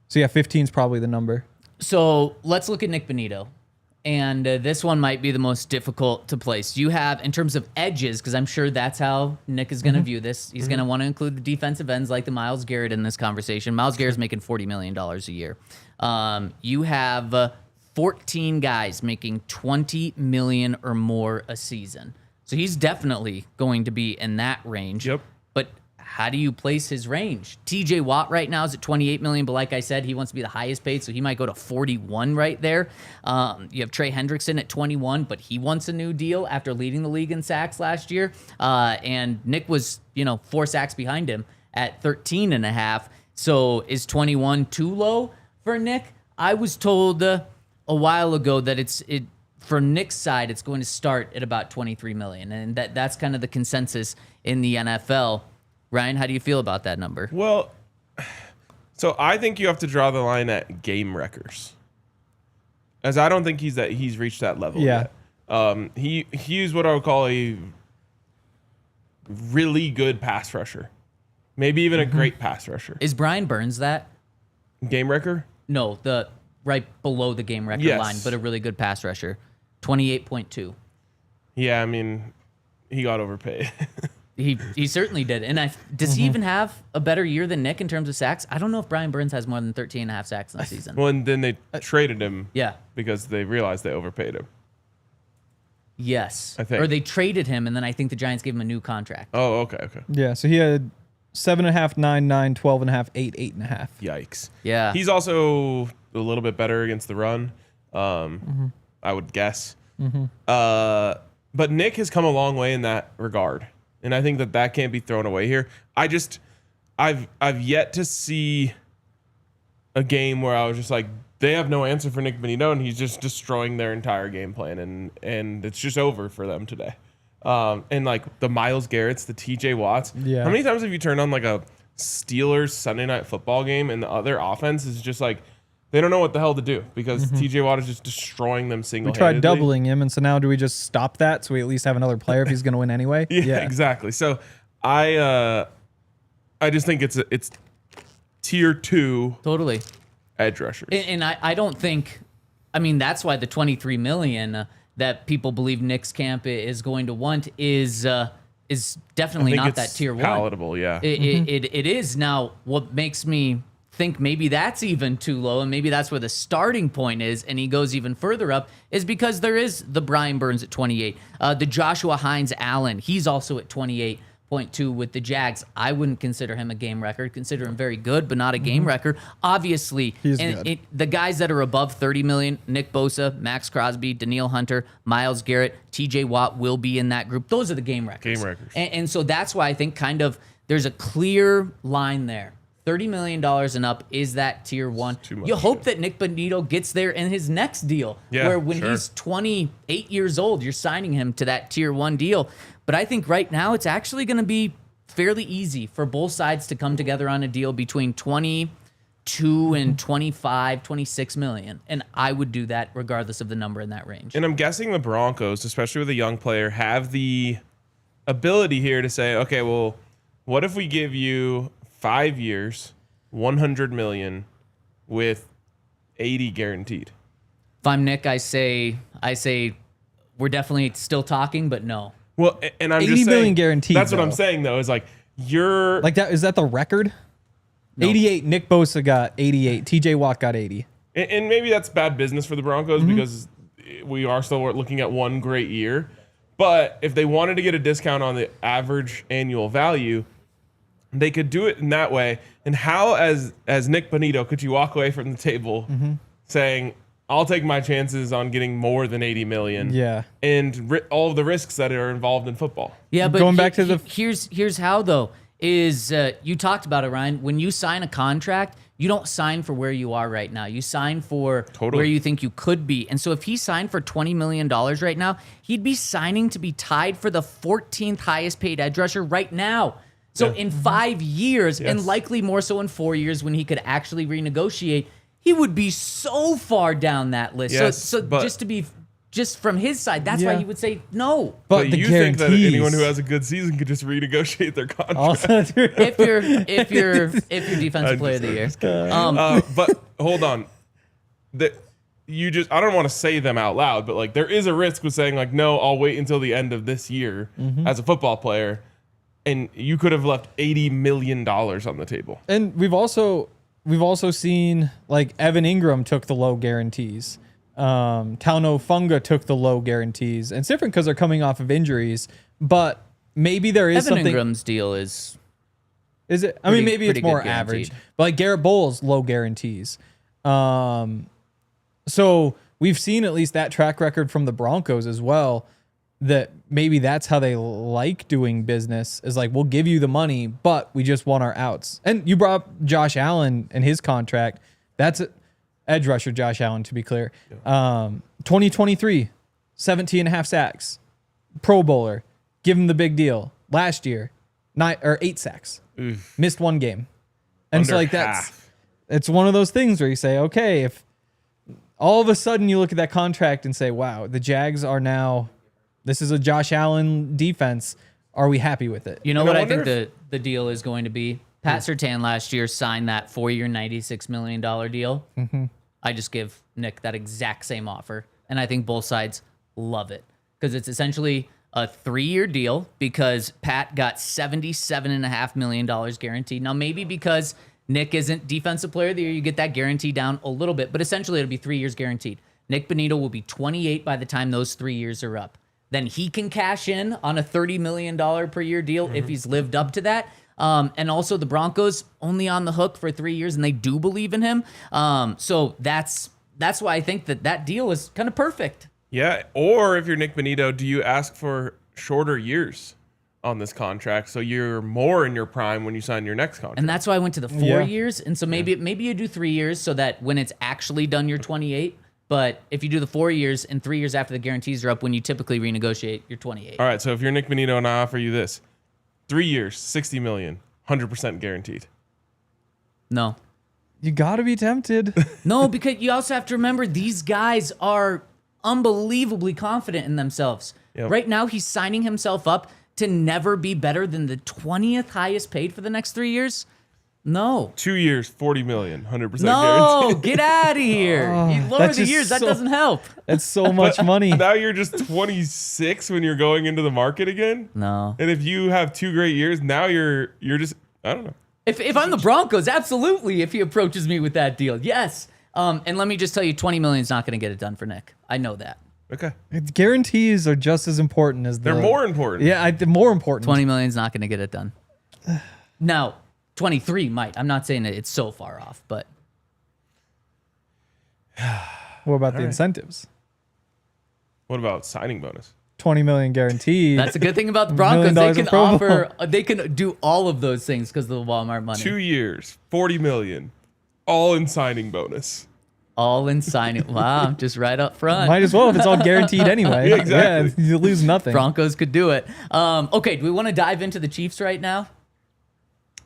So yeah, 15 is probably the number. So let's look at Nik Bonitto. And this one might be the most difficult to place. You have, in terms of edges, because I'm sure that's how Nick is going to view this. He's going to want to include the defensive ends like the Myles Garrett in this conversation. Myles Garrett's making $40 million a year. You have 14 guys making $20 million or more a season. So he's definitely going to be in that range. Yep. But how do you place his range? TJ Watt right now is at $28 million, but like I said, he wants to be the highest paid, so he might go to 41 right there. You have Trey Hendrickson at 21, but he wants a new deal after leading the league in sacks last year. And Nick was, 4 sacks behind him at 13.5. So is 21 too low for Nick? I was told a while ago that for Nick's side, it's going to start at about $23 million, and that's kind of the consensus in the NFL. Ryan, how do you feel about that number? Well, so I think you have to draw the line at game wreckers, as I don't think he's reached that level yet. He's what I would call a really good pass rusher, maybe even a great pass rusher. Is Brian Burns that? Game wrecker? No, the right below the game record line, but a really good pass rusher. 28.2. Yeah, I mean, he got overpaid. He certainly did. And does he even have a better year than Nick in terms of sacks? I don't know if Brian Burns has more than 13.5 sacks in the season. Well, and then they traded him. Yeah. Because they realized they overpaid him. Yes. I think. Or they traded him, and then I think the Giants gave him a new contract. Oh, okay. Yeah, so he had 7.5, 9, 9, 12.5, 8, 8.5. Yikes. Yeah. He's also a little bit better against the run, I would guess. But Nick has come a long way in that regard. And I think that can't be thrown away here. I've yet to see a game where I was just like, they have no answer for Nik Bonitto, and he's just destroying their entire game plan, and it's just over for them today. And like the Myles Garretts, the TJ Watts. Yeah. How many times have you turned on like a Steelers Sunday night football game and the other offense is just like, they don't know what the hell to do because TJ Watt is just destroying them We single-handedly. tried doubling him, and so now do we just stop that so we at least have another player if he's going to win anyway? Yeah, exactly. So I just think it's tier 2 Totally. edge rushers. And I don't think, that's why the $23 million that people believe Nick's camp is going to want is definitely not that tier 1. Palatable, yeah. It is. Now, what makes me think maybe that's even too low, and maybe that's where the starting point is, and he goes even further up, is because there is the Brian Burns at 28. The Joshua Hines Allen, he's also at 28.2 with the Jags. I wouldn't consider him a game record. Consider him very good, but not a game record. Obviously, He's good. The guys that are above 30 million, Nick Bosa, Max Crosby, Danielle Hunter, Myles Garrett, TJ Watt will be in that group. Those are the game records. Game records. And so that's why I think kind of there's a clear line there. $30 million and up is that tier 1. too much, You hope that Nik Bonitto gets there in his next deal, Yeah, where when sure. he's 28 years old, you're signing him to that tier 1 deal. But I think right now it's actually going to be fairly easy for both sides to come together on a deal between 22 and 25, 26 million. And I would do that regardless of the number in that range. And I'm guessing the Broncos, especially with a young player, have the ability here to say, okay, well, what if we give you 5 years, $100 million with 80 guaranteed? If I'm Nick, I say we're definitely still talking, but no. Well, and I'm 80 just saying, million guaranteed, That's what I'm though. saying though, is like you're Like that, is that the record? No. 88, Nick Bosa got 88, TJ Watt got 80. and maybe that's bad business for the Broncos because we are still looking at one great year. But if they wanted to get a discount on the average annual value, they could do it in that way. And how, as Nik Bonitto, could you walk away from the table saying, I'll take my chances on getting more than 80 million. Yeah. And all of the risks that are involved in football. Yeah, but Going back to the here's how though is you talked about it, Ryan. When you sign a contract, you don't sign for where you are right now. You sign for where you think you could be. And so if he signed for $20 million right now, he'd be signing to be tied for the 14th highest paid edge rusher right now. So in 5 years, and likely more so in 4 years when he could actually renegotiate, he would be so far down that list. Yes, so just from his side, that's why he would say no. But the you think that guarantees- anyone who has a good season could just renegotiate their contract? Also, if you're defensive player of the year. But hold on. I don't want to say them out loud, but like there is a risk with saying like, no, I'll wait until the end of this year as a football player. And you could have left $80 million on the table. and we've also seen like Evan Ingram took the low guarantees. Tauno Funga took the low guarantees. And it's different because they're coming off of injuries. But maybe there is Evan something. Ingram's deal is Is it? I mean, maybe it's pretty more good average. guaranteed. But like Garrett Bowles, low guarantees. So we've seen at least that track record from the Broncos as well. That maybe that's how they like doing business is like, we'll give you the money, but we just want our outs. And you brought up Josh Allen and his contract. That's edge rusher Josh Allen, to be clear. 2023, 17 and a half sacks. Pro Bowler. Give him the big deal. Last year, 8 sacks. Missed one game. And so like it's one of those things where you say, okay, if all of a sudden you look at that contract and say, wow, the Jags are now, this is a Josh Allen defense. Are we happy with it? You know what I think the deal is going to be? Pat Surtain last year signed that 4-year, $96 million deal. I just give Nick that exact same offer. And I think both sides love it because it's essentially a 3-year deal because Pat got $77.5 million guaranteed. Now, maybe because Nick isn't defensive player of the year, you get that guarantee down a little bit, but essentially it'll be 3 years guaranteed. Nick Bonitto will be 28 by the time those 3 years are up. Then he can cash in on a $30 million per year deal if he's lived up to that. And also the Broncos only on the hook for 3 years, and they do believe in him. So that's why I think that deal is kind of perfect. Yeah, or if you're Nik Bonitto, do you ask for shorter years on this contract so you're more in your prime when you sign your next contract? And that's why I went to the 4 years. And so maybe you do 3 years so that when it's actually done, you're 28. But if you do the 4 years and 3 years after the guarantees are up, when you typically renegotiate, you're 28. All right, so if you're Nik Bonitto and I offer you this, 3 years, $60 million, 100% guaranteed. No. You got to be tempted. No, because you also have to remember these guys are unbelievably confident in themselves. Yep. Right now, he's signing himself up to never be better than the 20th highest paid for the next 3 years. No. 2 years, $40 million, 100% No, guaranteed. get out of here. You lower that's the just years. That so- doesn't help. That's so much money. Now you're just 26 when you're going into the market again. No. And if you have 2 great years, now you're just, I don't know. If I'm the Broncos, absolutely. If he approaches me with that deal, yes. And let me just tell you, $20 million is not going to get it done for Nick. I know that. Okay. Guarantees are just as important as They're more important. Yeah, they're more important. 20 million is not going to get it done. Now, 23 might. I'm not saying that it's so far off, but What about the incentives? What about signing bonus? 20 million guaranteed. that's the good thing about the Broncos. $1 They million can in Pro Bowl. offer, they can do all of those things because of the Walmart money. 2 years, $40 million, all in signing bonus. All in signing. Wow, just right up front. Might as well if it's all guaranteed anyway. Yeah, exactly. Yeah, you lose nothing. Broncos could do it. Okay, do we want to dive into the Chiefs right now?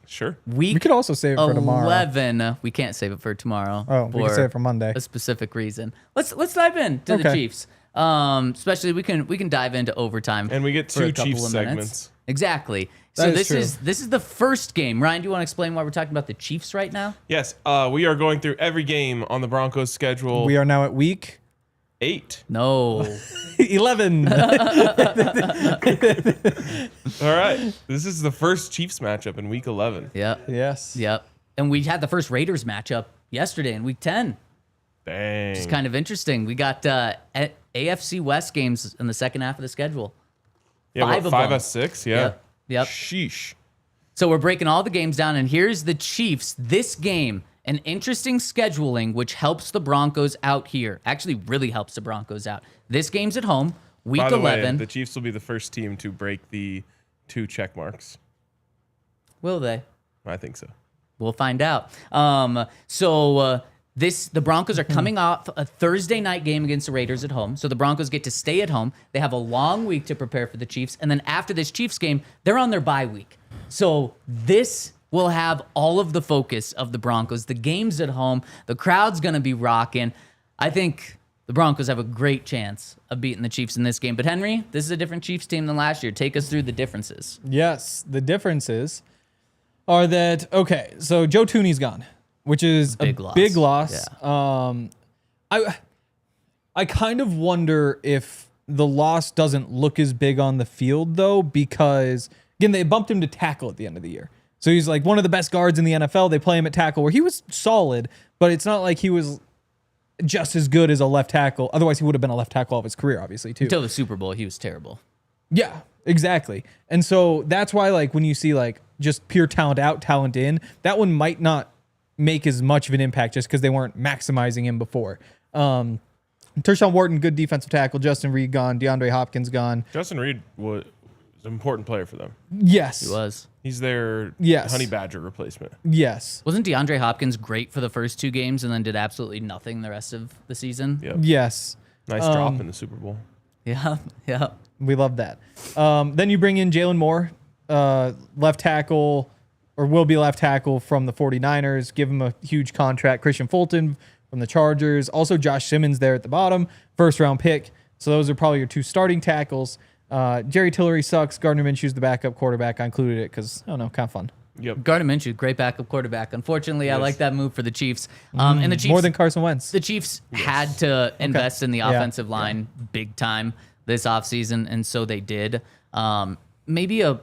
Sure. Week We could also save it for tomorrow. 11. We can't save it for tomorrow. Oh, we can save it for Monday. A specific reason. Let's dive into the Okay. Chiefs. Especially we can dive into overtime. And we get for a 2 couple Chiefs of minutes. segments. Exactly. So That is this is the first game. Ryan, do you want to explain why we're talking about the Chiefs right now? Yes, we are going through every game on the Broncos schedule. We are now at week 8. No. 11. All right. This is the first Chiefs matchup in week 11. Yep. Yes. Yep. And we had the first Raiders matchup yesterday in week 10. Dang. It's kind of interesting. We got AFC West games in the second half of the schedule. Yeah, 5 of 5 them. of 6? Yeah. Yep. Sheesh. So we're breaking all the games down, and here's the Chiefs. This game, an interesting scheduling, which helps the Broncos out here. Actually, really helps the Broncos out. This game's at home, week By the 11. way, the Chiefs will be the first team to break the 2 check marks. Will they? I think so. We'll find out. The Broncos are coming off a Thursday night game against the Raiders at home. So the Broncos get to stay at home. They have a long week to prepare for the Chiefs. And then after this Chiefs game, they're on their bye week. So this will have all of the focus of the Broncos. The game's at home. The crowd's going to be rocking. I think the Broncos have a great chance of beating the Chiefs in this game. But Henry, this is a different Chiefs team than last year. Take us through the differences. Yes, the differences are that, okay, so Joe Tooney's gone, which is Big a loss. big loss. Yeah. I kind of wonder if the loss doesn't look as big on the field, though, because, again, they bumped him to tackle at the end of the year. So he's like one of the best guards in the NFL. They play him at tackle where he was solid, but it's not like he was just as good as a left tackle. Otherwise, he would have been a left tackle all of his career, obviously, too. Until the Super Bowl, he was terrible. Yeah, exactly. And so that's why, like, when you see, like, just pure talent out, talent in, that one might not make as much of an impact just because they weren't maximizing him before. Tershawn Wharton, good defensive tackle. Justin Reed gone. DeAndre Hopkins gone. Justin Reed was an important player for them. Yes. He was. He's their Yes. Honey Badger replacement. Yes. Wasn't DeAndre Hopkins great for the first 2 games and then did absolutely nothing the rest of the season? Yep. Yes. Nice drop in the Super Bowl. Yeah, yeah. We love that. Then you bring in Jalen Moore, left tackle, or will be left tackle from the 49ers. Give him a huge contract. Christian Fulton from the Chargers. Also Josh Simmons there at the bottom. First round pick. So those are probably your 2 starting tackles. Jerry Tillery sucks. Gardner Minshew's the backup quarterback. I included it because, I don't know, kind of fun. Yep. Gardner Minshew, great backup quarterback. Unfortunately, I like that move for the Chiefs. And the Chiefs More than Carson Wentz. The Chiefs had to invest in the Yeah. offensive line big time this offseason, and so they did. Maybe a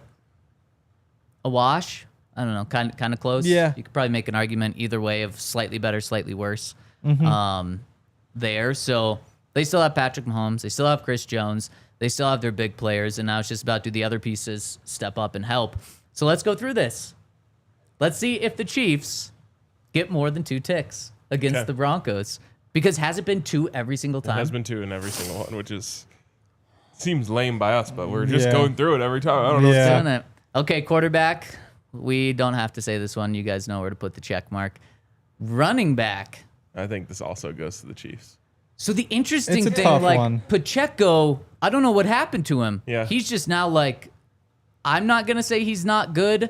wash. I don't know, kind of close. Yeah. You could probably make an argument either way of slightly better, slightly worse there. So they still have Patrick Mahomes. They still have Chris Jones. They still have their big players, and now it's just about do the other pieces step up and help. So let's go through this. Let's see if the Chiefs get more than 2 ticks against the Broncos. Because has it been 2 every single time? It has been 2 in every single one, which is seems lame by us, but we're just Yeah. going through it every time. I don't know. Yeah. Doing it. Okay, quarterback. We don't have to say this one. You guys know where to put the check mark. Running back. I think this also goes to the Chiefs. So the interesting It's a thing, tough like one. Pacheco, I don't know what happened to him. Yeah. He's just now like, I'm not gonna say he's not good,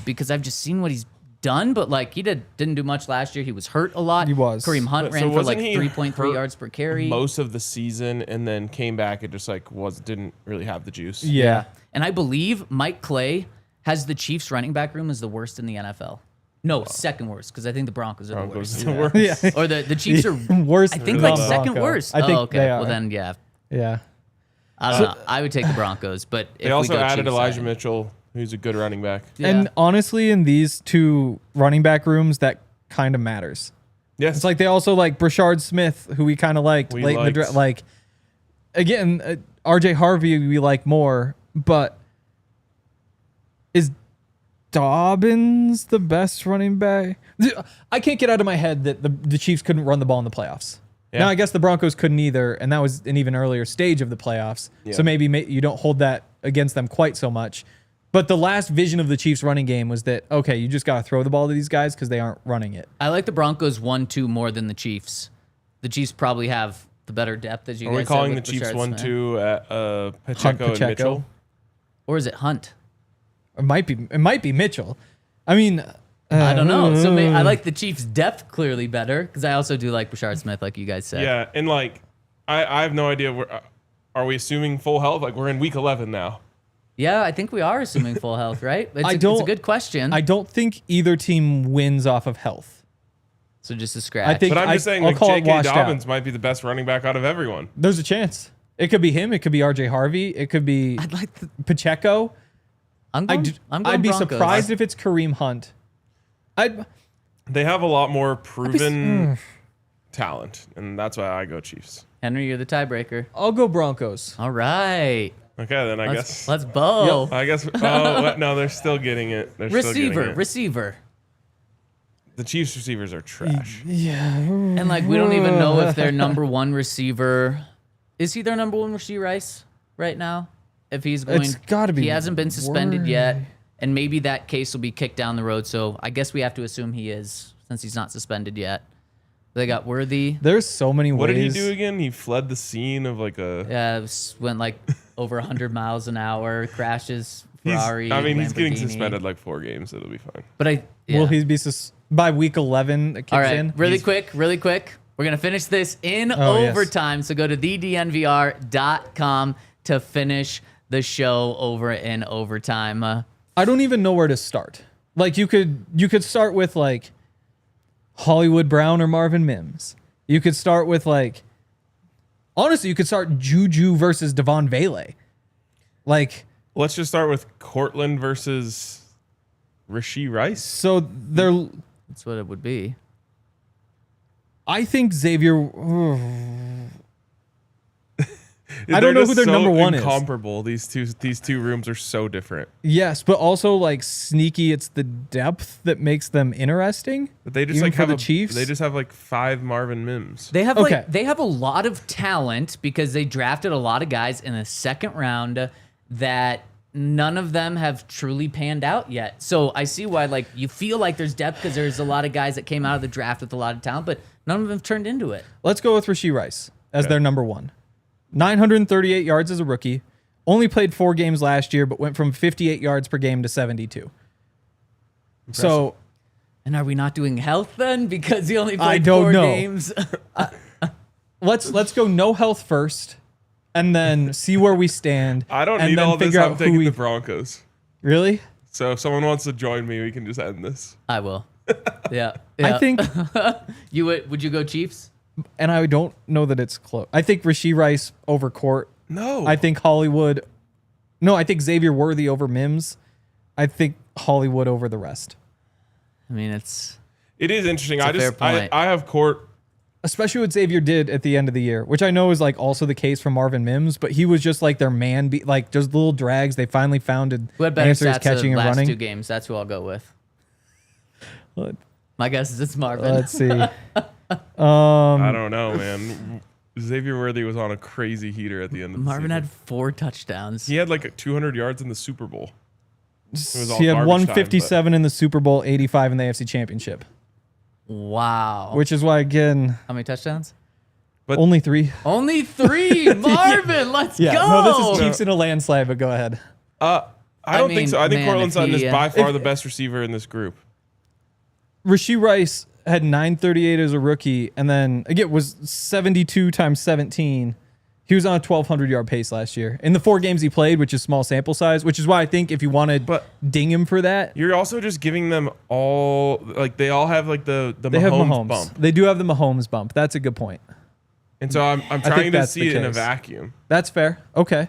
because I've just seen what he's done. But like he didn't do much last year. He was hurt a lot. He was. Kareem Hunt So ran for like wasn't he 3.3 hurt yards per carry. most of the season, and then came back and just like didn't really have the juice. Yeah. And I believe Mike Clay has the Chiefs running back room as the worst in the NFL. No, second worst, because I think the Broncos are the Broncos worst. is the worst. Yeah. Or the Chiefs are Worst I think than like second Bronco. worst. I think oh, okay. they are. Well then, yeah. Yeah. I don't know. I would take the Broncos, but if They also we go added Chiefs, Elijah I- Mitchell, who's a good running back. Yeah. And honestly, in these 2 running back rooms, that kind of matters. Yes. It's like they also like Brashard Smith, who we kind of liked We late in the liked. draft. Like, again, RJ Harvey we like more, but is Dobbins the best running back? I can't get out of my head that the Chiefs couldn't run the ball in the playoffs. Yeah. Now, I guess the Broncos couldn't either, and that was an even earlier stage of the playoffs. Yeah. So maybe you don't hold that against them quite so much. But the last vision of the Chiefs running game was that, okay, you just got to throw the ball to these guys because they aren't running it. I like the Broncos 1-2 more than the Chiefs. The Chiefs probably have the better depth, as you Are guys we said, calling the with Chiefs Brashard Smith. 1-2 at Pacheco and Pacheco. Mitchell? Or is it Hunt? It might be Mitchell. I mean, I don't know. So I like the Chiefs' depth clearly better because I also do like Brashard Smith, like you guys said. Yeah, and like I have no idea. Are we assuming full health? Like we're in week 11 now. Yeah, I think we are assuming full health, right? It's it's a don't- good question. I don't think either team wins off of health. So just a scratch. I think- But I'm just saying, I'll like call it J.K. washed out. Dobbins might be the best running back out of everyone. There's a chance. It could be him. It could be RJ Harvey. It could be I'd like the, Pacheco. I'm going I'd be Broncos. surprised if it's Kareem Hunt. They have a lot more proven talent, and that's why I go Chiefs. Henry, you're the tiebreaker. I'll go Broncos. All right. Okay, then I guess. Let's Bo. I guess. Oh no, they're still getting it. They're still getting it. Receiver. The Chiefs receivers are trash. Yeah. And like we don't even know if their number one receiver is he their number one receiver, Rice, right now? If he's going, It's gotta be He hasn't been suspended Worthy. yet, and maybe that case will be kicked down the road. So I guess we have to assume he is, since he's not suspended yet. They got Worthy. There's so many ways. What did he do again? He fled the scene of like a. Yeah, went like over 100 miles an hour, crashes Ferrari. He's getting Lamborghini. suspended like 4 games. It'll be fine. But Will he be by week 11? It kicks All right, in. really quick. We're going to finish this in Yes. overtime. So go to thednvr.com to finish the show over in overtime. I don't even know where to start. Like you could start with like Hollywood Brown or Marvin Mims. You could start with like, honestly, you could start Juju versus Devon Vele. Like, Let's just start with Courtland versus Rashee Rice. so they're. That's what it would be. I think Xavier. I don't know who their number one is. Incomparable. These two rooms are so different. Yes, but also like sneaky. It's the depth that makes them interesting. But they just Even like for have the Chiefs? They just have like 5 Marvin Mims. They have Okay. they have a lot of talent because they drafted a lot of guys in the second round that none of them have truly panned out yet. So I see why like you feel like there's depth because there's a lot of guys that came out of the draft with a lot of talent, but none of them have turned into it. Let's go with Rashee Rice as their number one. 938 yards as a rookie. Only played 4 games last year, but went from 58 yards per game to 72. So And are we not doing health then because he only played I don't 4 know. games? let's go no health first, and then see where we stand. I don't and need then all this. figure I'm out taking who the Broncos. Really? So if someone wants to join me, we can just end this. I will. Yeah. I think, You would you go Chiefs? and I don't know that it's close. I think Rashee Rice over Court. No. I think Hollywood. No, I think Xavier Worthy over Mims. I think Hollywood over the rest. I mean, It is interesting. It's a fair point. I have Court. Especially what Xavier did at the end of the year, which I know is like also the case for Marvin Mims, but he was just like their man, like just little drags. They finally found who had better answers stats catching the and last running. 2 games? That's who I'll go with. Let- My guess is it's Marvin. Let's see. I don't know, man. Xavier Worthy was on a crazy heater at the end of the Marvin season. had 4 touchdowns. He had like 200 yards in the Super Bowl. was all He had garbage time, 157 in the Super Bowl, 85 in the AFC Championship, Wow. which is why again How many touchdowns? But- only 3. Only 3. Marvin, let's Yeah, go. no, this is Chiefs in a landslide. But go ahead. I don't think mean, so. I think man, Courtland if Sutton is he, by far the best receiver in this group. Rashee Rice had 938 as a rookie, and then again was 72 times 17. He was on a 1,200 yard pace last year in the 4 games he played, which is small sample size. Which is why I think if you wanted ding him for that, You're also just giving them all like they all have like the they have Mahomes Mahomes. bump, They do have the Mahomes bump. That's a good point. and so I'm trying to that's see the it in a case. vacuum. That's fair. Okay.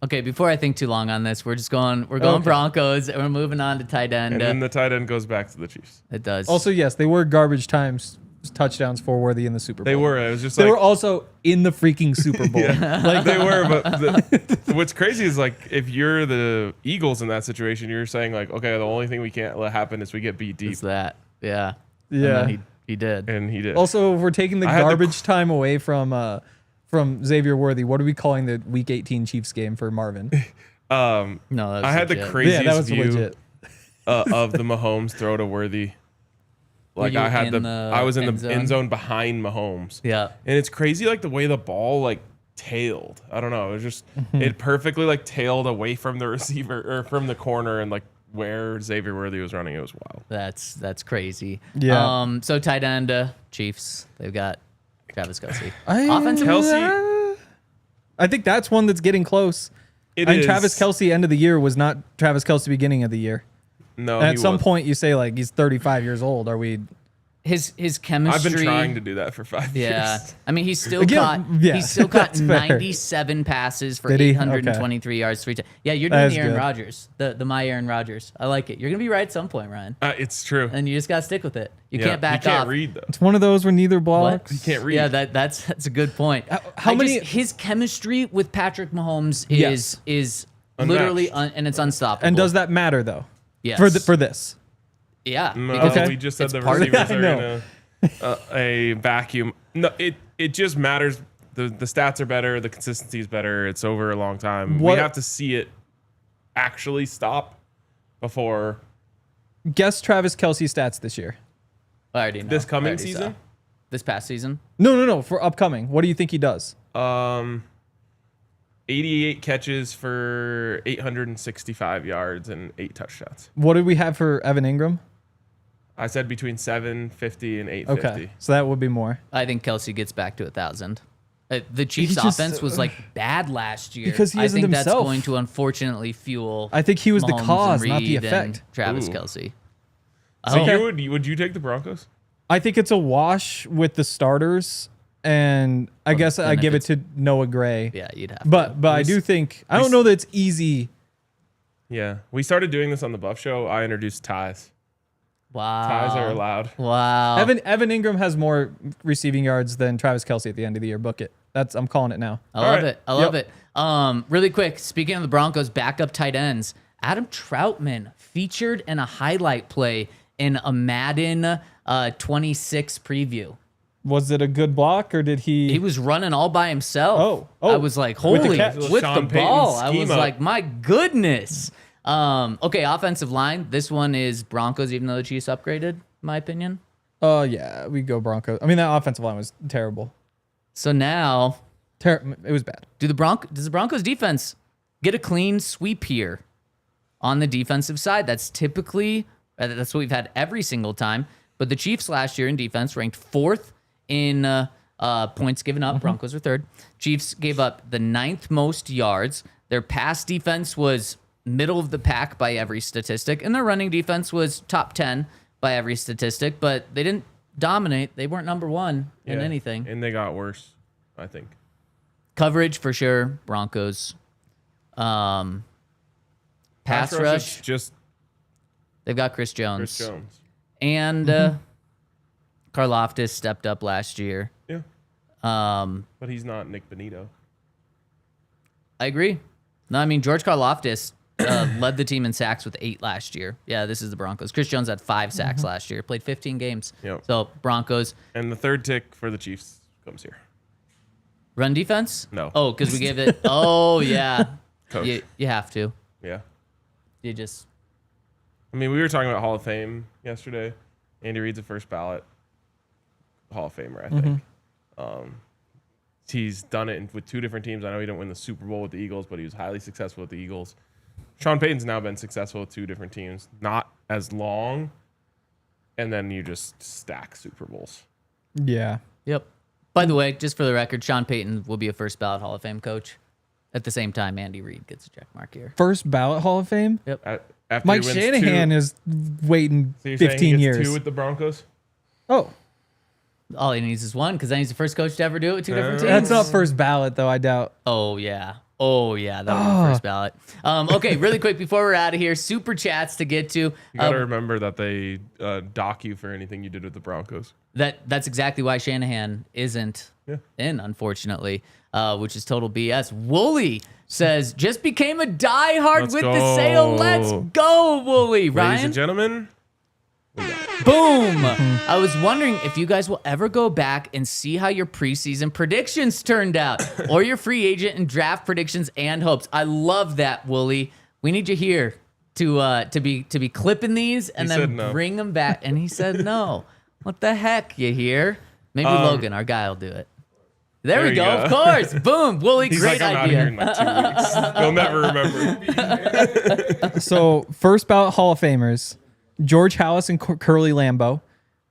Okay, before I think too long on this, we're going Okay. Broncos, and we're moving on to tight end. And then the tight end goes back to the Chiefs. It does. Also, yes, they were garbage times touchdowns for Worthy in the Super Bowl. They were. It was just They like were also in the freaking Super Bowl. like they were. But what's crazy is like if you're the Eagles in that situation, you're saying like, okay, the only thing we can't let happen is we get beat deep, It's that. Yeah. Yeah. And then he did. and he did. Also, if we're taking the I had the garbage time away from Xavier Worthy, what are we calling the Week 18 Chiefs game for Marvin? No, that was I had the legit. craziest Yeah, that was view legit. of the Mahomes throw to Worthy. Like you I had in I was in end the zone? end zone behind Mahomes. Yeah. And it's crazy like the way the ball like tailed. I don't know. It was just it perfectly like tailed away from the receiver or from the corner and like where Xavier Worthy was running. It was wild. That's crazy. Yeah. So tight end Chiefs. They've got Travis Kelce. I- Offensive Kelce- I think that's one that's getting close. It I mean, is. Travis Kelce end of the year was not Travis Kelce beginning of the year. No, And he at some wasn't. point, you say like he's 35 years old. Are we his chemistry. I've been trying to do that for 5 Yeah, years. I mean, he's still Again, caught. yeah, He's still caught that's fair. 97 passes for Did he? 823 yards, 3 Yeah, you're That doing is the Aaron good. Rodgers, the my Aaron Rodgers. I like it. You're gonna be right at some point, Ryan, It's true. and you just gotta stick with it. You Yeah, can't back you can't off. read though. It's one of those where neither blocks. You can't read. Yeah, that's a good point. How many- his chemistry with Patrick Mahomes Yes. is Unmatched. literally and it's unstoppable. And does that matter though? Yes. For this? Yeah. No, because Okay. we just said it's the part of receivers it. are I in know. a vacuum. No, it just matters. The stats are better. The consistency is better. It's over a long time. What- We have to see it actually stop before Guess Travis Kelce's stats this year. I already know. this I coming already saw. season. This past season. No. For upcoming, what do you think he does? 88 catches for 865 yards and 8 touchdowns. What did we have for Evan Ingram? I said between 750 and 850. Okay, so that would be more. I think Kelsey gets back to 1,000. The Chiefs' just- offense was like bad last year. Because he I isn't think that's himself. going to unfortunately fuel. I think he was the Mahomes and cause, not the Reed and effect. Travis Ooh. Kelsey. So Okay. would you take the Broncos? I think it's a wash with the starters, and I guess I then give if it to Noah Gray. Yeah, you'd have. But I do think I don't know that it's easy. Yeah. We started doing this on the Buff Show. I introduced ties. wow. Ties are allowed. Wow. Evan Ingram has more receiving yards than Travis Kelce at the end of the year. Book it. I'm calling it now. I love right. it. I love it. Really quick, speaking of the Broncos backup tight ends, Adam Troutman featured in a highlight play in a Madden 26 preview. Was it a good block or did He was running all by himself. Oh. I was like, With the holy, catch. with Sean the ball. Payton's I was schema. like, my goodness. Okay, offensive line. This one is Broncos, even though the Chiefs upgraded, in my opinion. Yeah, we go Broncos. I mean, that offensive line was terrible. So now, It was bad. does the Broncos defense get a clean sweep here on the defensive side? That's typically, that's what we've had every single time. But the Chiefs last year in defense ranked 4th in points given up. Broncos were 3rd. Chiefs gave up the 9th most yards. Their pass defense was middle of the pack by every statistic, and their running defense was top 10 by every statistic, but they didn't dominate. They weren't number 1 in Yeah. anything. And they got worse, I think. Coverage for sure, Broncos. Pass rush, is just they've got Chris Jones. Chris Jones. And Karlaftis stepped up last year. Yeah. Um, But he's not Nik Bonitto. I agree. No, I mean, George Karlaftis led the team in sacks with 8 last year. Yeah, this is the Broncos. Chris Jones had 5 sacks last year, played 15 games. Yep. So, Broncos. And the third tick for the Chiefs comes here. Run defense? No. Oh, because we gave it. Oh, yeah. Coach. You have to. Yeah. You just. I mean, we were talking about Hall of Fame yesterday. Andy Reid's a first ballot Hall of Famer, I think. He's done it with 2 different teams. I know he didn't win the Super Bowl with the Eagles, but he was highly successful with the Eagles. Sean Payton's now been successful with 2 different teams. Not as long. And then you just stack Super Bowls. Yeah. Yep. By the way, just for the record, Sean Payton will be a first ballot Hall of Fame coach. At the same time, Andy Reid gets a check mark here. First ballot Hall of Fame. After Mike he wins Shanahan 2, is waiting so you're saying 15 he gets years. 2 with the Broncos? Oh, All he needs is 1 because then he's the first coach to ever do it with 2 different teams. that's not first ballot though. I doubt. Oh, yeah. Oh, yeah. That would be the first ballot. Okay, really quick before we're out of here, super chats to get to. You got to remember that they dock you for anything you did with the Broncos. That's exactly why Shanahan isn't in, unfortunately, which is total BS. Wooly says, just became a diehard Let's with go. the sale. Let's go, Wooly. Ladies Ryan? and gentlemen, Boom. I was wondering if you guys will ever go back and see how your preseason predictions turned out or your free agent and draft predictions and hopes. I love that, Wooly. We need you here to be clipping these and He then said no. bring them back. And he said no. What the heck, you hear? Maybe Logan, our guy, will do it. There we you go. go. Of course. Boom. Wooly, he's great like, I'm out of here in idea. like 2 weeks. You'll never remember. So first ballot Hall of Famers, George Halas and Curly Lambeau.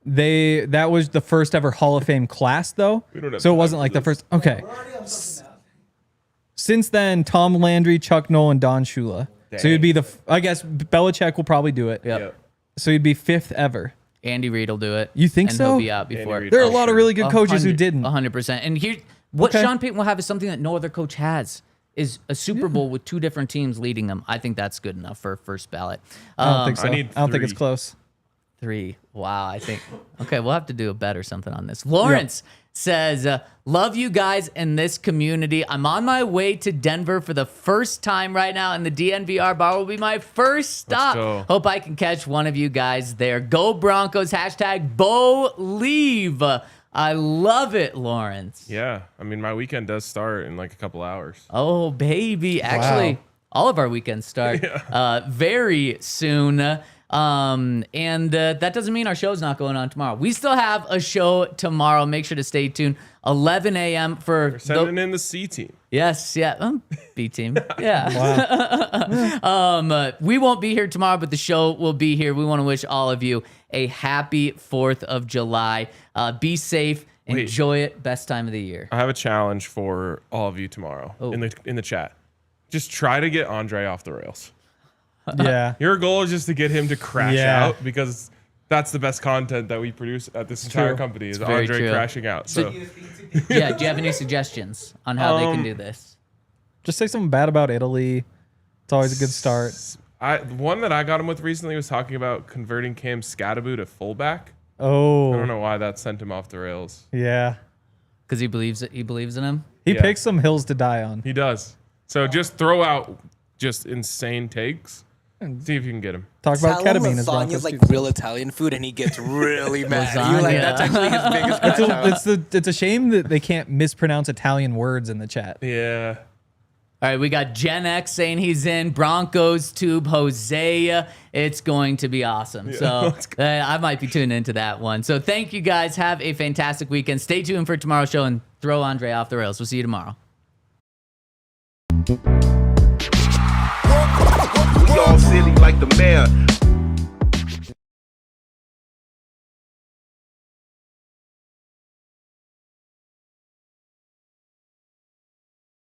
That was the first ever Hall of Fame class though. We don't have So it time wasn't for like the this. first. Okay. Since then, Tom Landry, Chuck Noll, and Don Shula. So he'd be I guess Belichick will probably do it. Yep. Yeah. So he'd be 5th ever. Andy Reid will do it. You think and so? He'll be out before. Reid. There are a Oh, lot of sure. really good coaches who didn't. 100%. And here, what Okay. Sean Payton will have is something that no other coach has. Is a Super Bowl with 2 different teams leading them. I think that's good enough for first ballot. I don't think so. I need I don't think it's 3. close. 3. Wow, I think. Okay, we'll have to do a bet or something on this. Lawrence says, love you guys in this community. I'm on my way to Denver for the first time right now, and the DNVR Bar will be my first stop. go. Hope I can catch one of you guys there. Go Broncos. # Bo Leave. I love it, Lawrence. Yeah, I mean, my weekend does start in like a couple hours. Oh, baby. Actually, all of our weekends start very soon. And that doesn't mean our show's not going on tomorrow. We still have a show tomorrow. Make sure to stay tuned. 11 a.m. for Sending in the C team. Yes, yeah, B team, yeah. We won't be here tomorrow, but the show will be here. We want to wish all of you a happy 4th of July. Be safe, enjoy it. Best time of the year. I have a challenge for all of you tomorrow in the chat. Just try to get Andre off the rails. Yeah. Your goal is just to get him to crash Yeah. out because that's the best content that we produce at this entire true. company is very Andre true. crashing out. So Yeah, do you have any suggestions on how they can do this? Just say something bad about Italy. It's always a good start. one that I got him with recently was talking about converting Cam Scattaboo to fullback. I don't Oh, know why that sent him off the rails. yeah. Because he believes in him. He Yeah. picks some hills to die on. He does. So just throw out just insane takes. See if you can get him. Talk about Tell him ketamine as lasagna Broncos is like too. real Italian food, and he gets really mad. You're Lasagna. like, that's actually his biggest crash out. It's a shame that they can't mispronounce Italian words in the chat. Yeah. All right, we got Gen X saying he's in. Broncos Tube Hosea. It's going to be awesome. So I might be tuning into that one. So thank you guys. Have a fantastic weekend. Stay tuned for tomorrow's show and throw Andre off the rails. We'll see you tomorrow. We all silly like the mayor.